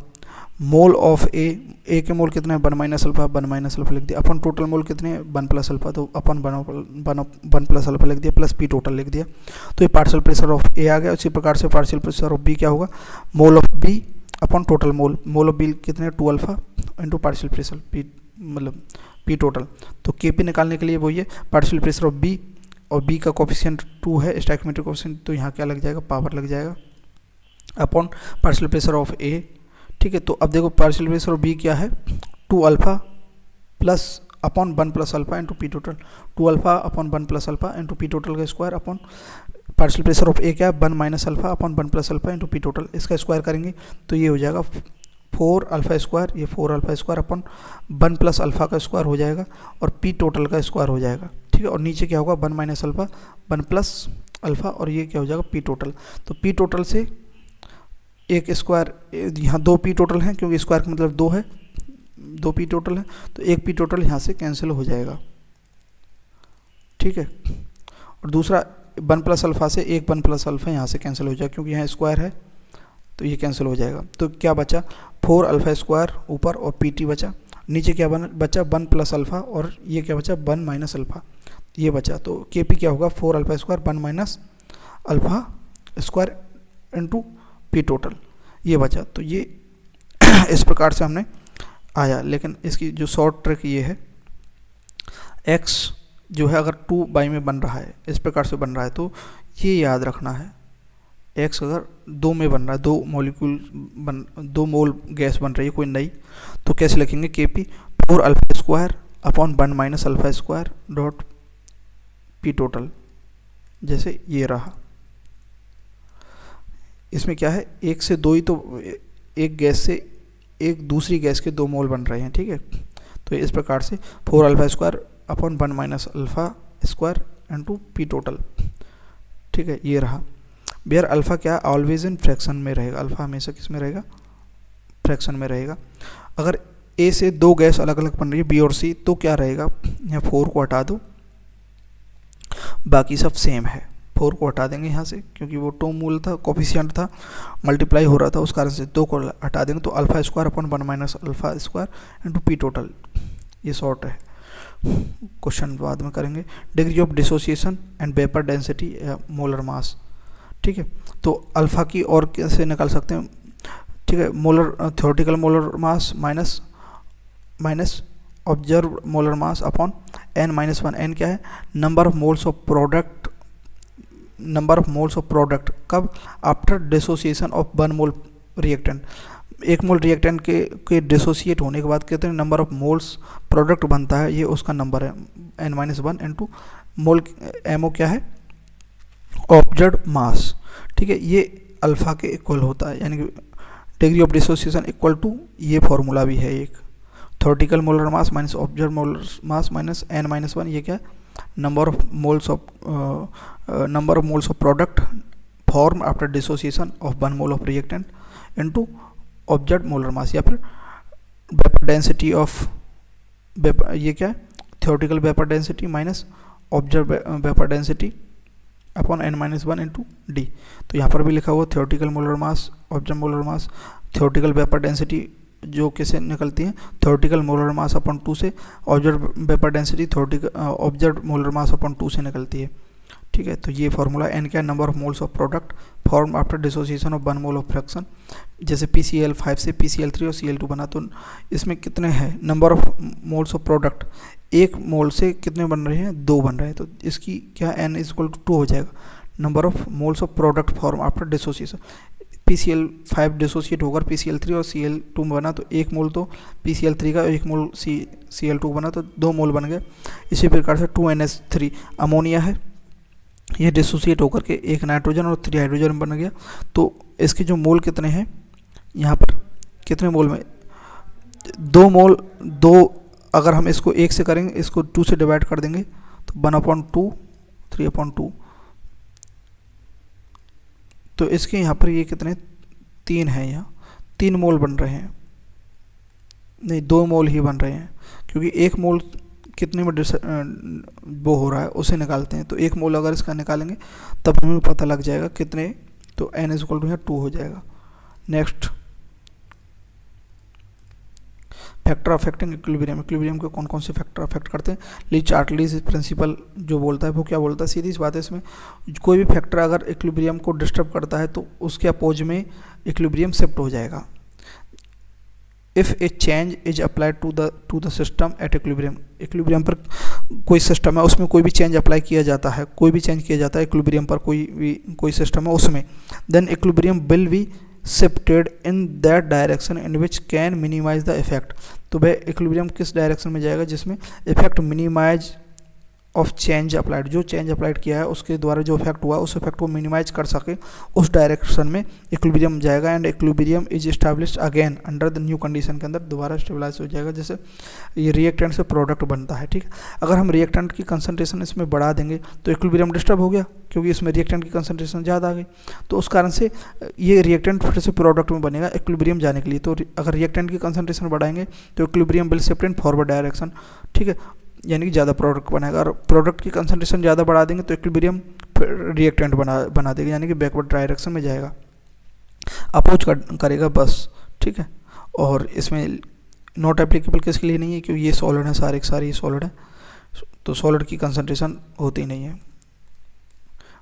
मोल ऑफ ए के मोल कितने हैं, 1 माइनस अल्फा लिख दिया, अपन टोटल मोल कितने हैं 1 प्लस अल्फा, तो अपन 1 प्लस अल्फा लिख दिया प्लस पी टोटल लिख दिया, तो ये पार्शियल प्रेशर ऑफ ए आ गया। उसी प्रकार से पार्शियल प्रेशर ऑफ बी क्या होगा, मोल ऑफ बी अपन टोटल मोल ऑफ बी कितने 2 alpha into partial pressure P, मतलब पी टोटल। तो के पी निकालने के लिए वही है पार्शियल प्रेशर ऑफ बी, और बी का कोफिशिएंट 2 है स्टोइकियोमेट्रिक कोफिशिएंट, तो यहाँ क्या लग जाएगा, पावर लग जाएगा अपॉन पार्शियल प्रेशर ऑफ ए। ठीक है, तो अब देखो पार्शियल प्रेशर ऑफ बी क्या है, 2 alpha plus upon 1 plus alpha into P total, 2 alpha upon 1 plus alpha into P total का square upon partial pressure of A क्या है, 1 minus alpha upon 1 plus alpha into P total, इसका square करेंगे तो ये हो जाएगा 4 अल्फा स्क्वायर, ये 4 alpha square upon 1 plus alpha का स्क्वायर हो जाएगा और पी टोटल का स्क्वायर हो जाएगा। ठीक है, और नीचे क्या होगा, 1 माइनस अल्फा 1 प्लस अल्फा, और ये क्या हो जाएगा पी टोटल। तो पी टोटल से एक स्क्वायर, यहाँ 2 पी टोटल हैं क्योंकि स्क्वायर का मतलब 2 है, 2 पी टोटल है, तो एक पी टोटल यहाँ से कैंसिल हो जाएगा। ठीक है, और दूसरा 1 प्लस अल्फा से एक 1 प्लस अल्फा यहाँ से कैंसिल हो जाएगा क्योंकि यहाँ स्क्वायर है, तो ये कैंसिल हो जाएगा। तो क्या बचा, 4 अल्फा स्क्वायर ऊपर और पी टी बचा, नीचे क्या बचा 1 प्लस अल्फा, और ये क्या बचा 1 माइनस अल्फा, ये बचा। तो के पी क्या होगा, 4 alpha square 1 minus alpha square into P total, ये बचा। तो ये इस प्रकार से हमने आया, लेकिन इसकी जो शॉर्ट ट्रिक ये है, x जो है अगर 2 में बन रहा है, इस प्रकार से बन रहा है, तो ये याद रखना है, x अगर 2 में बन रहा है, 2 मोल गैस बन रही है कोई नई, तो कैसे लिखेंगे, के P 4 alpha square upon 1 minus alpha square dot P total, जैसे ये रहा। इसमें क्या है, 1 से 2 ही तो, एक गैस से एक दूसरी गैस के 2 मोल बन रहे हैं। ठीक है, तो इस प्रकार से 4 alpha square upon 1 minus alpha square into P total. ठीक है, ये रहा। वेयर अल्फा क्या, ऑलवेज इन फ्रैक्शन में रहेगा, अल्फा हमेशा किस में रहेगा, फ्रैक्शन में रहेगा। अगर ए से 2 गैस अलग अलग बन रही है, बी और सी, तो क्या रहेगा, यहाँ 4 को हटा दो, बाकी सब सेम है, 4 को हटा देंगे यहाँ से क्योंकि वो 2 मोल था, कोफिशिएंट था, मल्टीप्लाई हो रहा था, उस कारण से 2 को हटा देंगे, तो alpha square upon 1 minus alpha square into P total. ये शॉर्ट है, क्वेश्चन बाद में करेंगे। Degree of dissociation and vapour density या मोलर मास। ठीक है, तो अल्फा की और कैसे निकाल सकते हैं, ठीक है, molar theoretical molar mass minus observe molar mass upon n-1। n क्या है, number of moles of product कब, after dissociation of 1 mole reactant. 1 mole reactant के डिसोसिएट होने के बाद कितने नंबर ऑफ मोल्स प्रोडक्ट बनता है, ये उसका नंबर है n-1 इंटू मोल, एमओ क्या है, ऑब्जर्व मास। ठीक है, ये अल्फा के इक्वल होता है, यानी कि degree of dissociation equal to, ये फॉर्मूला भी है एक, theoretical molar mass minus observe molar mass minus n-1, ये क्या है, number of moles of product form after dissociation of 1 mole of reactant into observe molar mass, या फिर vapour density of ये क्या है, theoretical vapour density minus observe vapour density upon n-1 into D. तो यहाँ पर भी लिखा हुआ थ्योरेटिकल मोलर मास, observe molar mass, theoretical vapour density जो कैसे निकलती है, थ्योरेटिकल मोलर मास अपॉन 2 से, observe vapour density theoretical observe molar mass upon 2 से निकलती है। ठीक है, तो ये फॉर्मूला n क्या है, number of moles of product form after dissociation of 1 mole of fraction. जैसे PCl5 से PCl3 और Cl2 बना, तो इसमें कितने हैं number of moles of product, एक मोल से कितने बन रहे हैं, 2 बन रहे हैं, तो इसकी क्या n = 2 हो जाएगा, number of moles of product form after dissociation. PCl5 dissociate होकर PCl3 और Cl2 बना, तो एक मोल तो PCl3 का, एक मोल Cl2 बना, तो 2 मोल बन गए। इसी प्रकार से 2NH3 अमोनिया है, ये डिसोसिएट होकर के एक नाइट्रोजन और 3 हाइड्रोजन बन गया। तो इसके जो मोल कितने हैं, यहाँ पर कितने मोल में, 2 मोल, 2, अगर हम इसको 1 से करेंगे, इसको 2 से डिवाइड कर देंगे तो 1/2, 3/2, तो इसके यहाँ पर ये कितने, 3 हैं, यहाँ 3 मोल बन रहे हैं, नहीं 2 मोल ही बन रहे हैं, क्योंकि 1 मोल कितने में वो हो रहा है उसे निकालते हैं। तो 1 मोल अगर इसका निकालेंगे तब हमें पता लग जाएगा कितने, तो n = 2 हो जाएगा। Next, factor affecting equilibrium. Equilibrium को कौन कौन से फैक्टर अफेक्ट करते हैं, ली चार्टलीज प्रिंसिपल जो बोलता है वो क्या बोलता है, सीधी सी बात है, इसमें कोई भी फैक्टर अगर इक्विलिब्रियम को डिस्टर्ब करता है तो उसके अपोज में इक्विलिब्रियम शिफ्ट हो जाएगा। If a change is applied to the system at equilibrium, equilibrium पर कोई सिस्टम है उसमें कोई भी चेंज अप्लाई किया जाता है, कोई भी चेंज किया जाता है इक्विलिब्रियम पर, कोई सिस्टम है उसमें, then equilibrium will be shifted in that direction in which can minimize the effect. तो वह इक्विलिब्रियम किस डायरेक्शन में जाएगा जिसमें effect minimize of change applied, जो चेंज अप्लाइड किया है उसके द्वारा जो इफेक्ट हुआ उस इफेक्ट को मिनिमाइज कर सके, उस डायरेक्शन में इक्विलिब्रियम जाएगा। And equilibrium is established again under the new condition, के अंदर दोबारा स्टेबलाइज हो जाएगा। जैसे ये रिएक्टेंट से प्रोडक्ट बनता है, ठीक है, अगर हम रिएक्टेंट की कंसंट्रेशन इसमें बढ़ा देंगे तो इक्विलिब्रियम डिस्टर्ब हो गया, क्योंकि इसमें रिएक्टेंट की कंसंट्रेशन ज़्यादा आ गई, तो उस कारण से ये रिएक्टेंट फिर से प्रोडक्ट में बनेगा इक्विलिब्रियम जाने के लिए। तो अगर रिएक्टेंट की कंसंट्रेशन बढ़ाएंगे तो equilibrium will shift in forward direction, ठीक है, यानी कि ज़्यादा प्रोडक्ट बनाएगा। और प्रोडक्ट की कंसंट्रेशन ज़्यादा बढ़ा देंगे तो इक्विलिब्रियम रिएक्टेंट बना देगा, यानी कि बैकवर्ड डायरेक्शन में जाएगा, अप्रोच करेगा बस, ठीक है। और इसमें नॉट एप्लीकेबल किसके लिए नहीं है, क्योंकि ये सॉलिड है, सारे सॉलिड है, तो सॉलिड की कंसंट्रेशन होती नहीं है,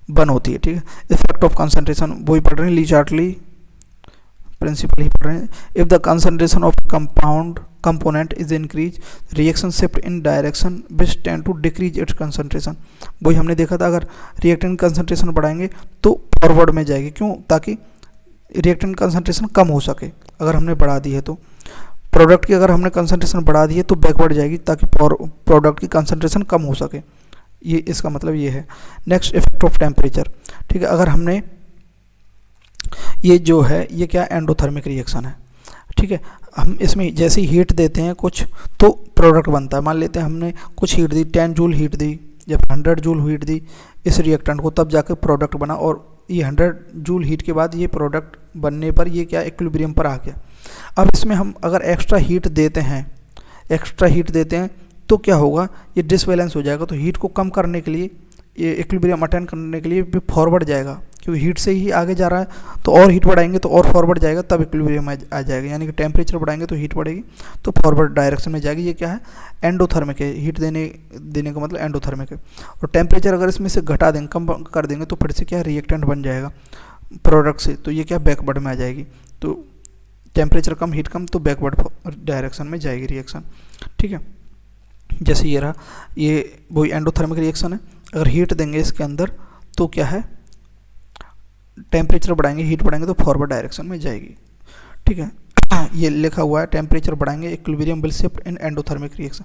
बन होती है, ठीक है। इफेक्ट ऑफ कंसंट्रेशन वही पढ़ रहे हैं, ली चार्टली प्रिंसिपल ही पढ़ रहे हैं। If the concentration of component is increase, reaction shift in direction which tend to decrease its concentration. वही हमने देखा था, अगर रिएक्टेंट कंसंट्रेशन बढ़ाएंगे तो फॉरवर्ड में जाएगी, क्यों, ताकि रिएक्टेंट कंसंट्रेशन कम हो सके। अगर हमने बढ़ा दी है तो प्रोडक्ट की, अगर हमने कंसंट्रेशन बढ़ा दी है तो बैकवर्ड जाएगी, ताकि प्रोडक्ट की कंसंट्रेशन कम हो सके, ये इसका मतलब ये है। नेक्स्ट, इफेक्ट ऑफ टेम्परेचर, ठीक है, अगर हमने ये जो है ये क्या एंडोथर्मिक रिएक्शन है, ठीक है, हम इसमें जैसे ही हीट देते हैं कुछ तो प्रोडक्ट बनता है। मान लेते हैं हमने कुछ हीट दी, 10 जूल हीट दी या 100 जूल हीट दी इस रिएक्टेंट को, तब जाकर प्रोडक्ट बना, और ये 100 जूल हीट के बाद ये प्रोडक्ट बनने पर ये क्या इक्विलिब्रियम पर आ गया। अब इसमें हम अगर एक्स्ट्रा हीट देते हैं तो क्या होगा, ये डिसबैलेंस हो जाएगा। तो हीट को कम करने के लिए, ये इक्विलिब्रियम अटेन करने के लिए भी फॉरवर्ड जाएगा, क्योंकि हीट से ही आगे जा रहा है, तो और हीट बढ़ाएंगे तो और फॉरवर्ड जाएगा, तब इक्विलिब्रियम आ जाएगा। यानी कि टेम्परेचर बढ़ाएंगे तो हीट बढ़ेगी, तो फॉरवर्ड डायरेक्शन में जाएगी। ये क्या है, एंडोथर्मिक है, हीट देने का मतलब एंडोथर्मिक है। और टेम्परेचर अगर इसमें से घटा देंगे, कम कर देंगे, तो फिर से क्या रिएक्टेंट बन जाएगा प्रोडक्ट से, तो ये क्या बैकवर्ड में आ जाएगी। तो टेम्परेचर कम, हीट कम, तो बैकवर्ड डायरेक्शन में जाएगी रिएक्शन, ठीक है। जैसे ये रहा, ये वही एंडोथर्मिक रिएक्शन है। अगर हीट देंगे इसके अंदर तो क्या है, टेम्परेचर बढ़ाएंगे, हीट बढ़ाएंगे तो फॉरवर्ड डायरेक्शन में जाएगी, ठीक है। ये लिखा हुआ है, टेम्परेचर बढ़ाएंगे equilibrium will shift in endothermic reaction,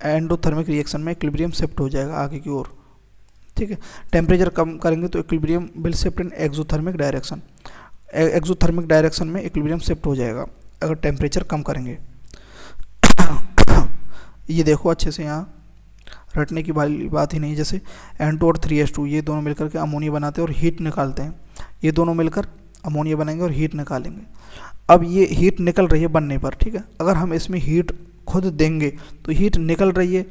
endothermic reaction में इक्विलिब्रियम शिफ्ट हो जाएगा आगे की ओर, ठीक है। टेम्परेचर कम करेंगे तो equilibrium will shift in exothermic direction, exothermic direction में इक्विलिब्रियम शिफ्ट हो जाएगा अगर टेम्परेचर कम करेंगे। ये देखो अच्छे से, यहाँ रटने की बात ही नहीं। जैसे N2 और 3H2 ये दोनों मिलकर के अमोनिया बनाते हैं और हीट निकालते हैं, ये दोनों मिलकर अमोनिया बनाएंगे और हीट निकालेंगे। अब ये हीट निकल रही है बनने पर, ठीक है, अगर हम इसमें हीट खुद देंगे तो हीट निकल रही है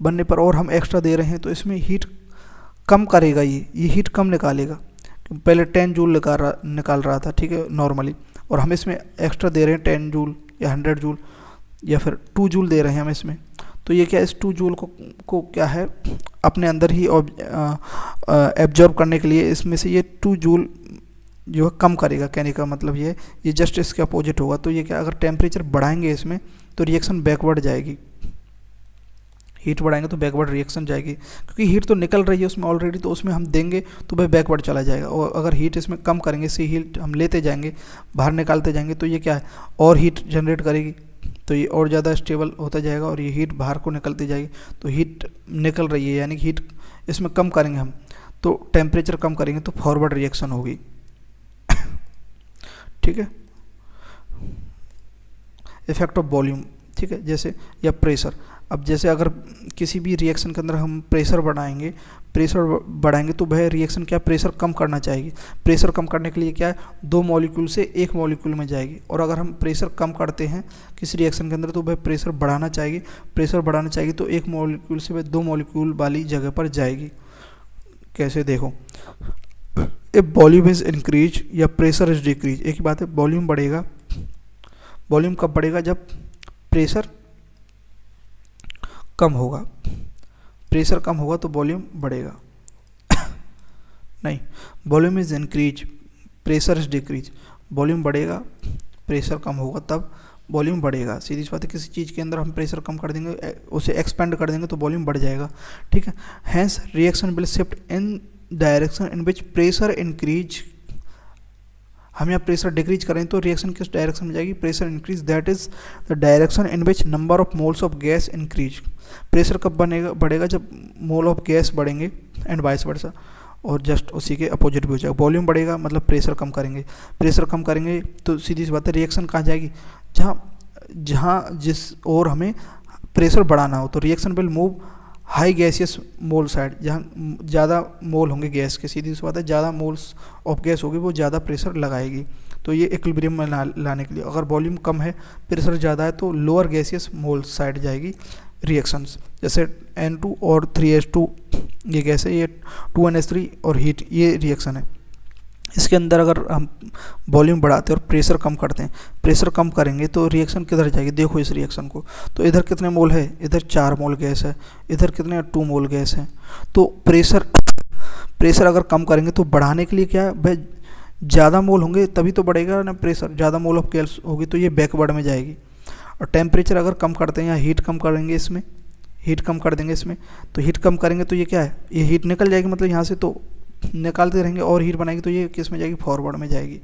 बनने पर और हम एक्स्ट्रा दे रहे हैं तो इसमें हीट कम करेगा, ये हीट कम निकालेगा। पहले 10 जूल निकाल रहा था, ठीक है, नॉर्मली, और हम इसमें एक्स्ट्रा दे रहे हैं 10 जूल या 100 जूल या फिर 2 जूल दे रहे हैं हम इसमें, तो ये क्या, इस 2 जूल को क्या है अपने अंदर ही एब्जॉर्ब करने के लिए इसमें से ये 2 जूल जो है कम करेगा। कहने का मतलब ये जस्ट इसके अपोजिट होगा। तो ये क्या, अगर टेम्परेचर बढ़ाएंगे इसमें तो रिएक्शन बैकवर्ड जाएगी, हीट बढ़ाएंगे तो बैकवर्ड रिएक्शन जाएगी, क्योंकि हीट तो निकल रही है उसमें ऑलरेडी, तो उसमें हम देंगे तो भाई बैकवर्ड चला जाएगा। और अगर हीट इसमें कम करेंगे, इससे हीट हम लेते जाएंगे, बाहर निकालते जाएंगे, तो ये क्या है, और हीट जनरेट करेगी, तो ये और ज़्यादा स्टेबल होता जाएगा और ये हीट बाहर को निकलती जाएगी। तो हीट निकल रही है यानी कि हीट इसमें कम करेंगे हम, तो टेम्परेचर कम करेंगे तो फॉरवर्ड रिएक्शन होगी। ठीक है, इफेक्ट ऑफ वॉल्यूम, ठीक है, जैसे या प्रेशर। अब जैसे अगर किसी भी रिएक्शन के अंदर हम प्रेशर बढ़ाएंगे तो वह रिएक्शन क्या, प्रेशर कम करना चाहेगी। प्रेशर कम करने के लिए क्या है, 2 मॉलिक्यूल से 1 मॉलिक्यूल में जाएगी, और अगर हम प्रेशर कम करते हैं किसी रिएक्शन के अंदर तो वह प्रेशर बढ़ाना चाहेगी तो 1 मॉलिक्यूल से वह 2 मॉलिक्यूल वाली जगह पर जाएगी। कैसे, देखो, इफ वॉल्यूम इज इंक्रीज या प्रेशर इज डिक्रीज, एक ही बात है, वॉल्यूम बढ़ेगा। वॉल्यूम कब बढ़ेगा, जब प्रेशर कम होगा। प्रेशर कम होगा तो वॉल्यूम बढ़ेगा। नहीं, volume is increase, pressure is decrease. Volume बढ़ेगा, प्रेशर कम होगा तब वॉल्यूम बढ़ेगा। सीधी सी बात है, किसी चीज़ के अंदर हम प्रेशर कम कर देंगे, उसे एक्सपेंड कर देंगे तो वॉल्यूम बढ़ जाएगा। ठीक है, hence reaction will shift in direction in which pressure increase. हम यहाँ प्रेशर डिक्रीज करें तो रिएक्शन किस डायरेक्शन में जाएगी, pressure increase, that is the direction in which number of moles of gas increase. Pressure कब बढ़ेगा, जब मोल ऑफ गैस बढ़ेंगे एंड वाइस वर्सा, और जस्ट उसी के अपोजिट भी हो जाएगा। वॉल्यूम बढ़ेगा मतलब प्रेशर कम करेंगे तो सीधी सी बात है रिएक्शन कहाँ जाएगी, जहाँ जिस और हमें प्रेशर बढ़ाना हो, तो reaction will move high gaseous mole side, जहाँ ज़्यादा मोल होंगे गैस के। सीधी सी बात है, ज़्यादा मोल्स ऑफ गैस होगी वो ज़्यादा प्रेशर लगाएगी। तो ये इक्विलिब्रियम में लाने के लिए, अगर वॉल्यूम कम है प्रेशर ज़्यादा है तो लोअर गैसियस मोल साइड जाएगी रिएक्शंस। जैसे N2 और 3H2 ये गैस है, ये 2NH3 और हीट, ये रिएक्शन है। इसके अंदर अगर हम वॉल्यूम बढ़ाते हैं और प्रेशर कम करते हैं, प्रेशर कम करेंगे तो रिएक्शन किधर जाएगी, देखो इस रिएक्शन को, तो इधर कितने मोल है, इधर 4 मोल गैस है, इधर कितने 2 मोल गैस है। तो प्रेशर अगर कम करेंगे तो बढ़ाने के लिए क्या है भाई, ज़्यादा मोल होंगे तभी तो बढ़ेगा ना प्रेशर, ज़्यादा मोल ऑफ गैस होगी तो ये बैकवर्ड में जाएगी। और टेम्परेचर अगर कम करते हैं या हीट कम करेंगे इसमें, हीट कम कर देंगे इसमें, तो हीट कम करेंगे तो ये क्या है, ये हीट निकल जाएगी, मतलब यहाँ से तो निकालते रहेंगे और हीट बनाएगी तो ये किस में जाएगी, फॉरवर्ड में जाएगी।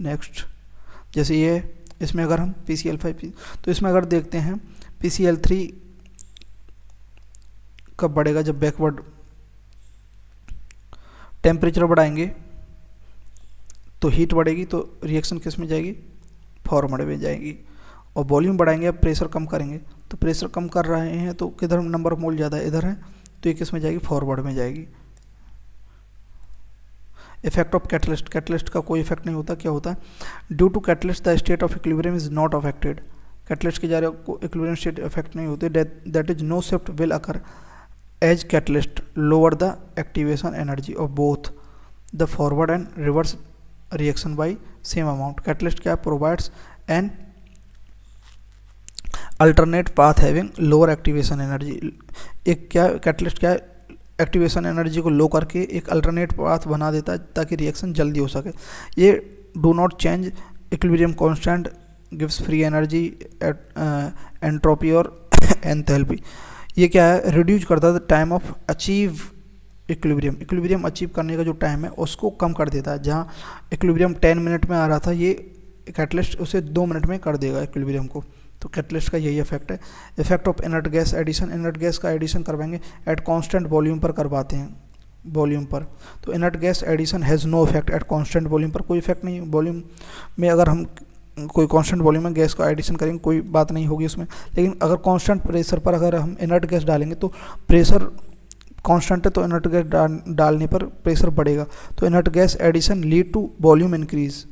नेक्स्ट, जैसे ये इसमें अगर हम PCl5 तो इसमें अगर देखते हैं PCl3 कब बढ़ेगा, जब बैकवर्ड टेम्परेचर बढ़ाएंगे तो हीट बढ़ेगी तो रिएक्शन किस में जाएगी, फॉरवर्ड में जाएगी। और वॉल्यूम बढ़ाएंगे, अब प्रेशर कम करेंगे, तो प्रेशर कम कर रहे हैं तो किधर नंबर ऑफ मोल ज़्यादा है, इधर है, तो ये किस में जाएगी, फॉरवर्ड में जाएगी। इफेक्ट ऑफ कैटलिस्ट, कैटलिस्ट का कोई इफेक्ट नहीं होता। क्या होता है, due to catalyst the state of equilibrium is not affected. Catalyst के जा रहे इक्विलिब्रियम स्टेट इफेक्ट नहीं होते, that is no shift will occur as catalyst lower the activation energy of both the forward and reverse reaction by same amount. Catalyst क्या provides an alternate path having lower activation energy. एक क्या catalyst क्या activation energy को लो करके एक alternate path बना देता है ताकि रिएक्शन जल्दी हो सके। ये do not change equilibrium constant, gives free energy, entropy और एंथैल्पी। ये क्या है, रिड्यूस करता है time of achieve equilibrium achieve करने का जो टाइम है उसको कम कर देता है। जहाँ इक्विलिब्रियम 10 मिनट में आ रहा था, ये कैटलिस्ट उसे 2 मिनट में कर देगा इक्विलिब्रियम को। तो कैटलिस्ट का यही इफेक्ट है। Effect of inert gas addition, inert gas का एडिशन करवाएंगे एट कांस्टेंट वॉल्यूम पर करवाते हैं, वॉल्यूम पर। तो inert gas addition has no effect at constant volume पर, कोई इफेक्ट नहीं। वॉल्यूम में अगर हम कोई कांस्टेंट वॉल्यूम में गैस का एडिशन करेंगे कोई बात नहीं होगी उसमें, लेकिन अगर कांस्टेंट प्रेशर पर अगर हम इनर्ट गैस डालेंगे तो प्रेशर कांस्टेंट है तो इनर्ट गैस डालने पर प्रेशर बढ़ेगा, तो inert gas addition lead to volume increase,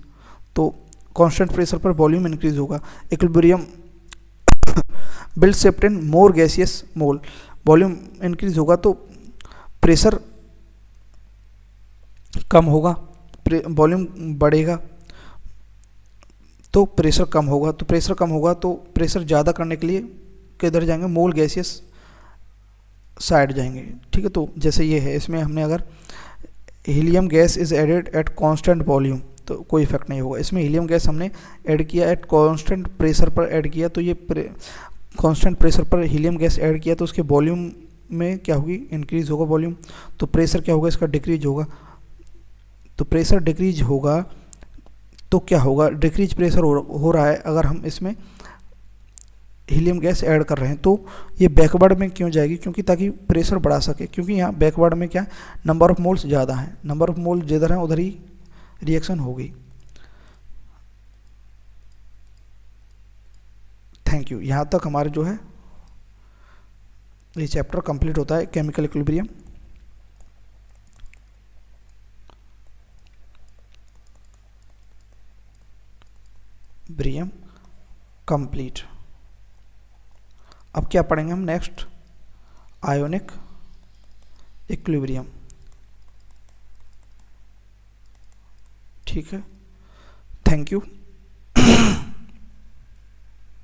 तो कांस्टेंट प्रेशर पर वॉल्यूम इंक्रीज होगा। इक्विलिब्रियम बिल्ड shift in more gaseous mole, volume increase होगा तो प्रेशर कम होगा, वॉल्यूम बढ़ेगा तो प्रेशर कम होगा, तो प्रेशर कम होगा तो प्रेशर ज़्यादा करने के लिए किधर जाएंगे, मोल गैसियस साइड जाएंगे। ठीक है, तो जैसे ये है, इसमें हमने अगर helium gas is added at constant volume तो कोई इफेक्ट नहीं होगा। इसमें हीलियम गैस हमने ऐड किया एट कांस्टेंट प्रेशर पर ऐड किया, तो ये कांस्टेंट प्रेशर पर हीलियम गैस ऐड किया तो उसके वॉल्यूम में क्या होगी, इंक्रीज होगा वॉल्यूम, तो प्रेशर क्या होगा, इसका डिक्रीज होगा। तो प्रेशर डिक्रीज होगा तो क्या होगा, डिक्रीज प्रेशर हो रहा है अगर हम इसमें हीलियम गैस ऐड कर रहे हैं, तो ये बैकवर्ड में क्यों जाएगी, क्योंकि ताकि प्रेशर बढ़ा सके, क्योंकि यहाँ बैकवर्ड में क्या नंबर ऑफ मोल्स ज़्यादा है, नंबर ऑफ मोल जिधर है उधर ही रिएक्शन होगी। Thank you. यहाँ तक हमारे जो है ये चैप्टर कंप्लीट होता है, केमिकल इक्विलिब्रियम। ब्रियम कंप्लीट। अब क्या पढ़ेंगे हम नेक्स्ट, आयोनिक इक्विलिब्रियम। ठीक है, थैंक यू।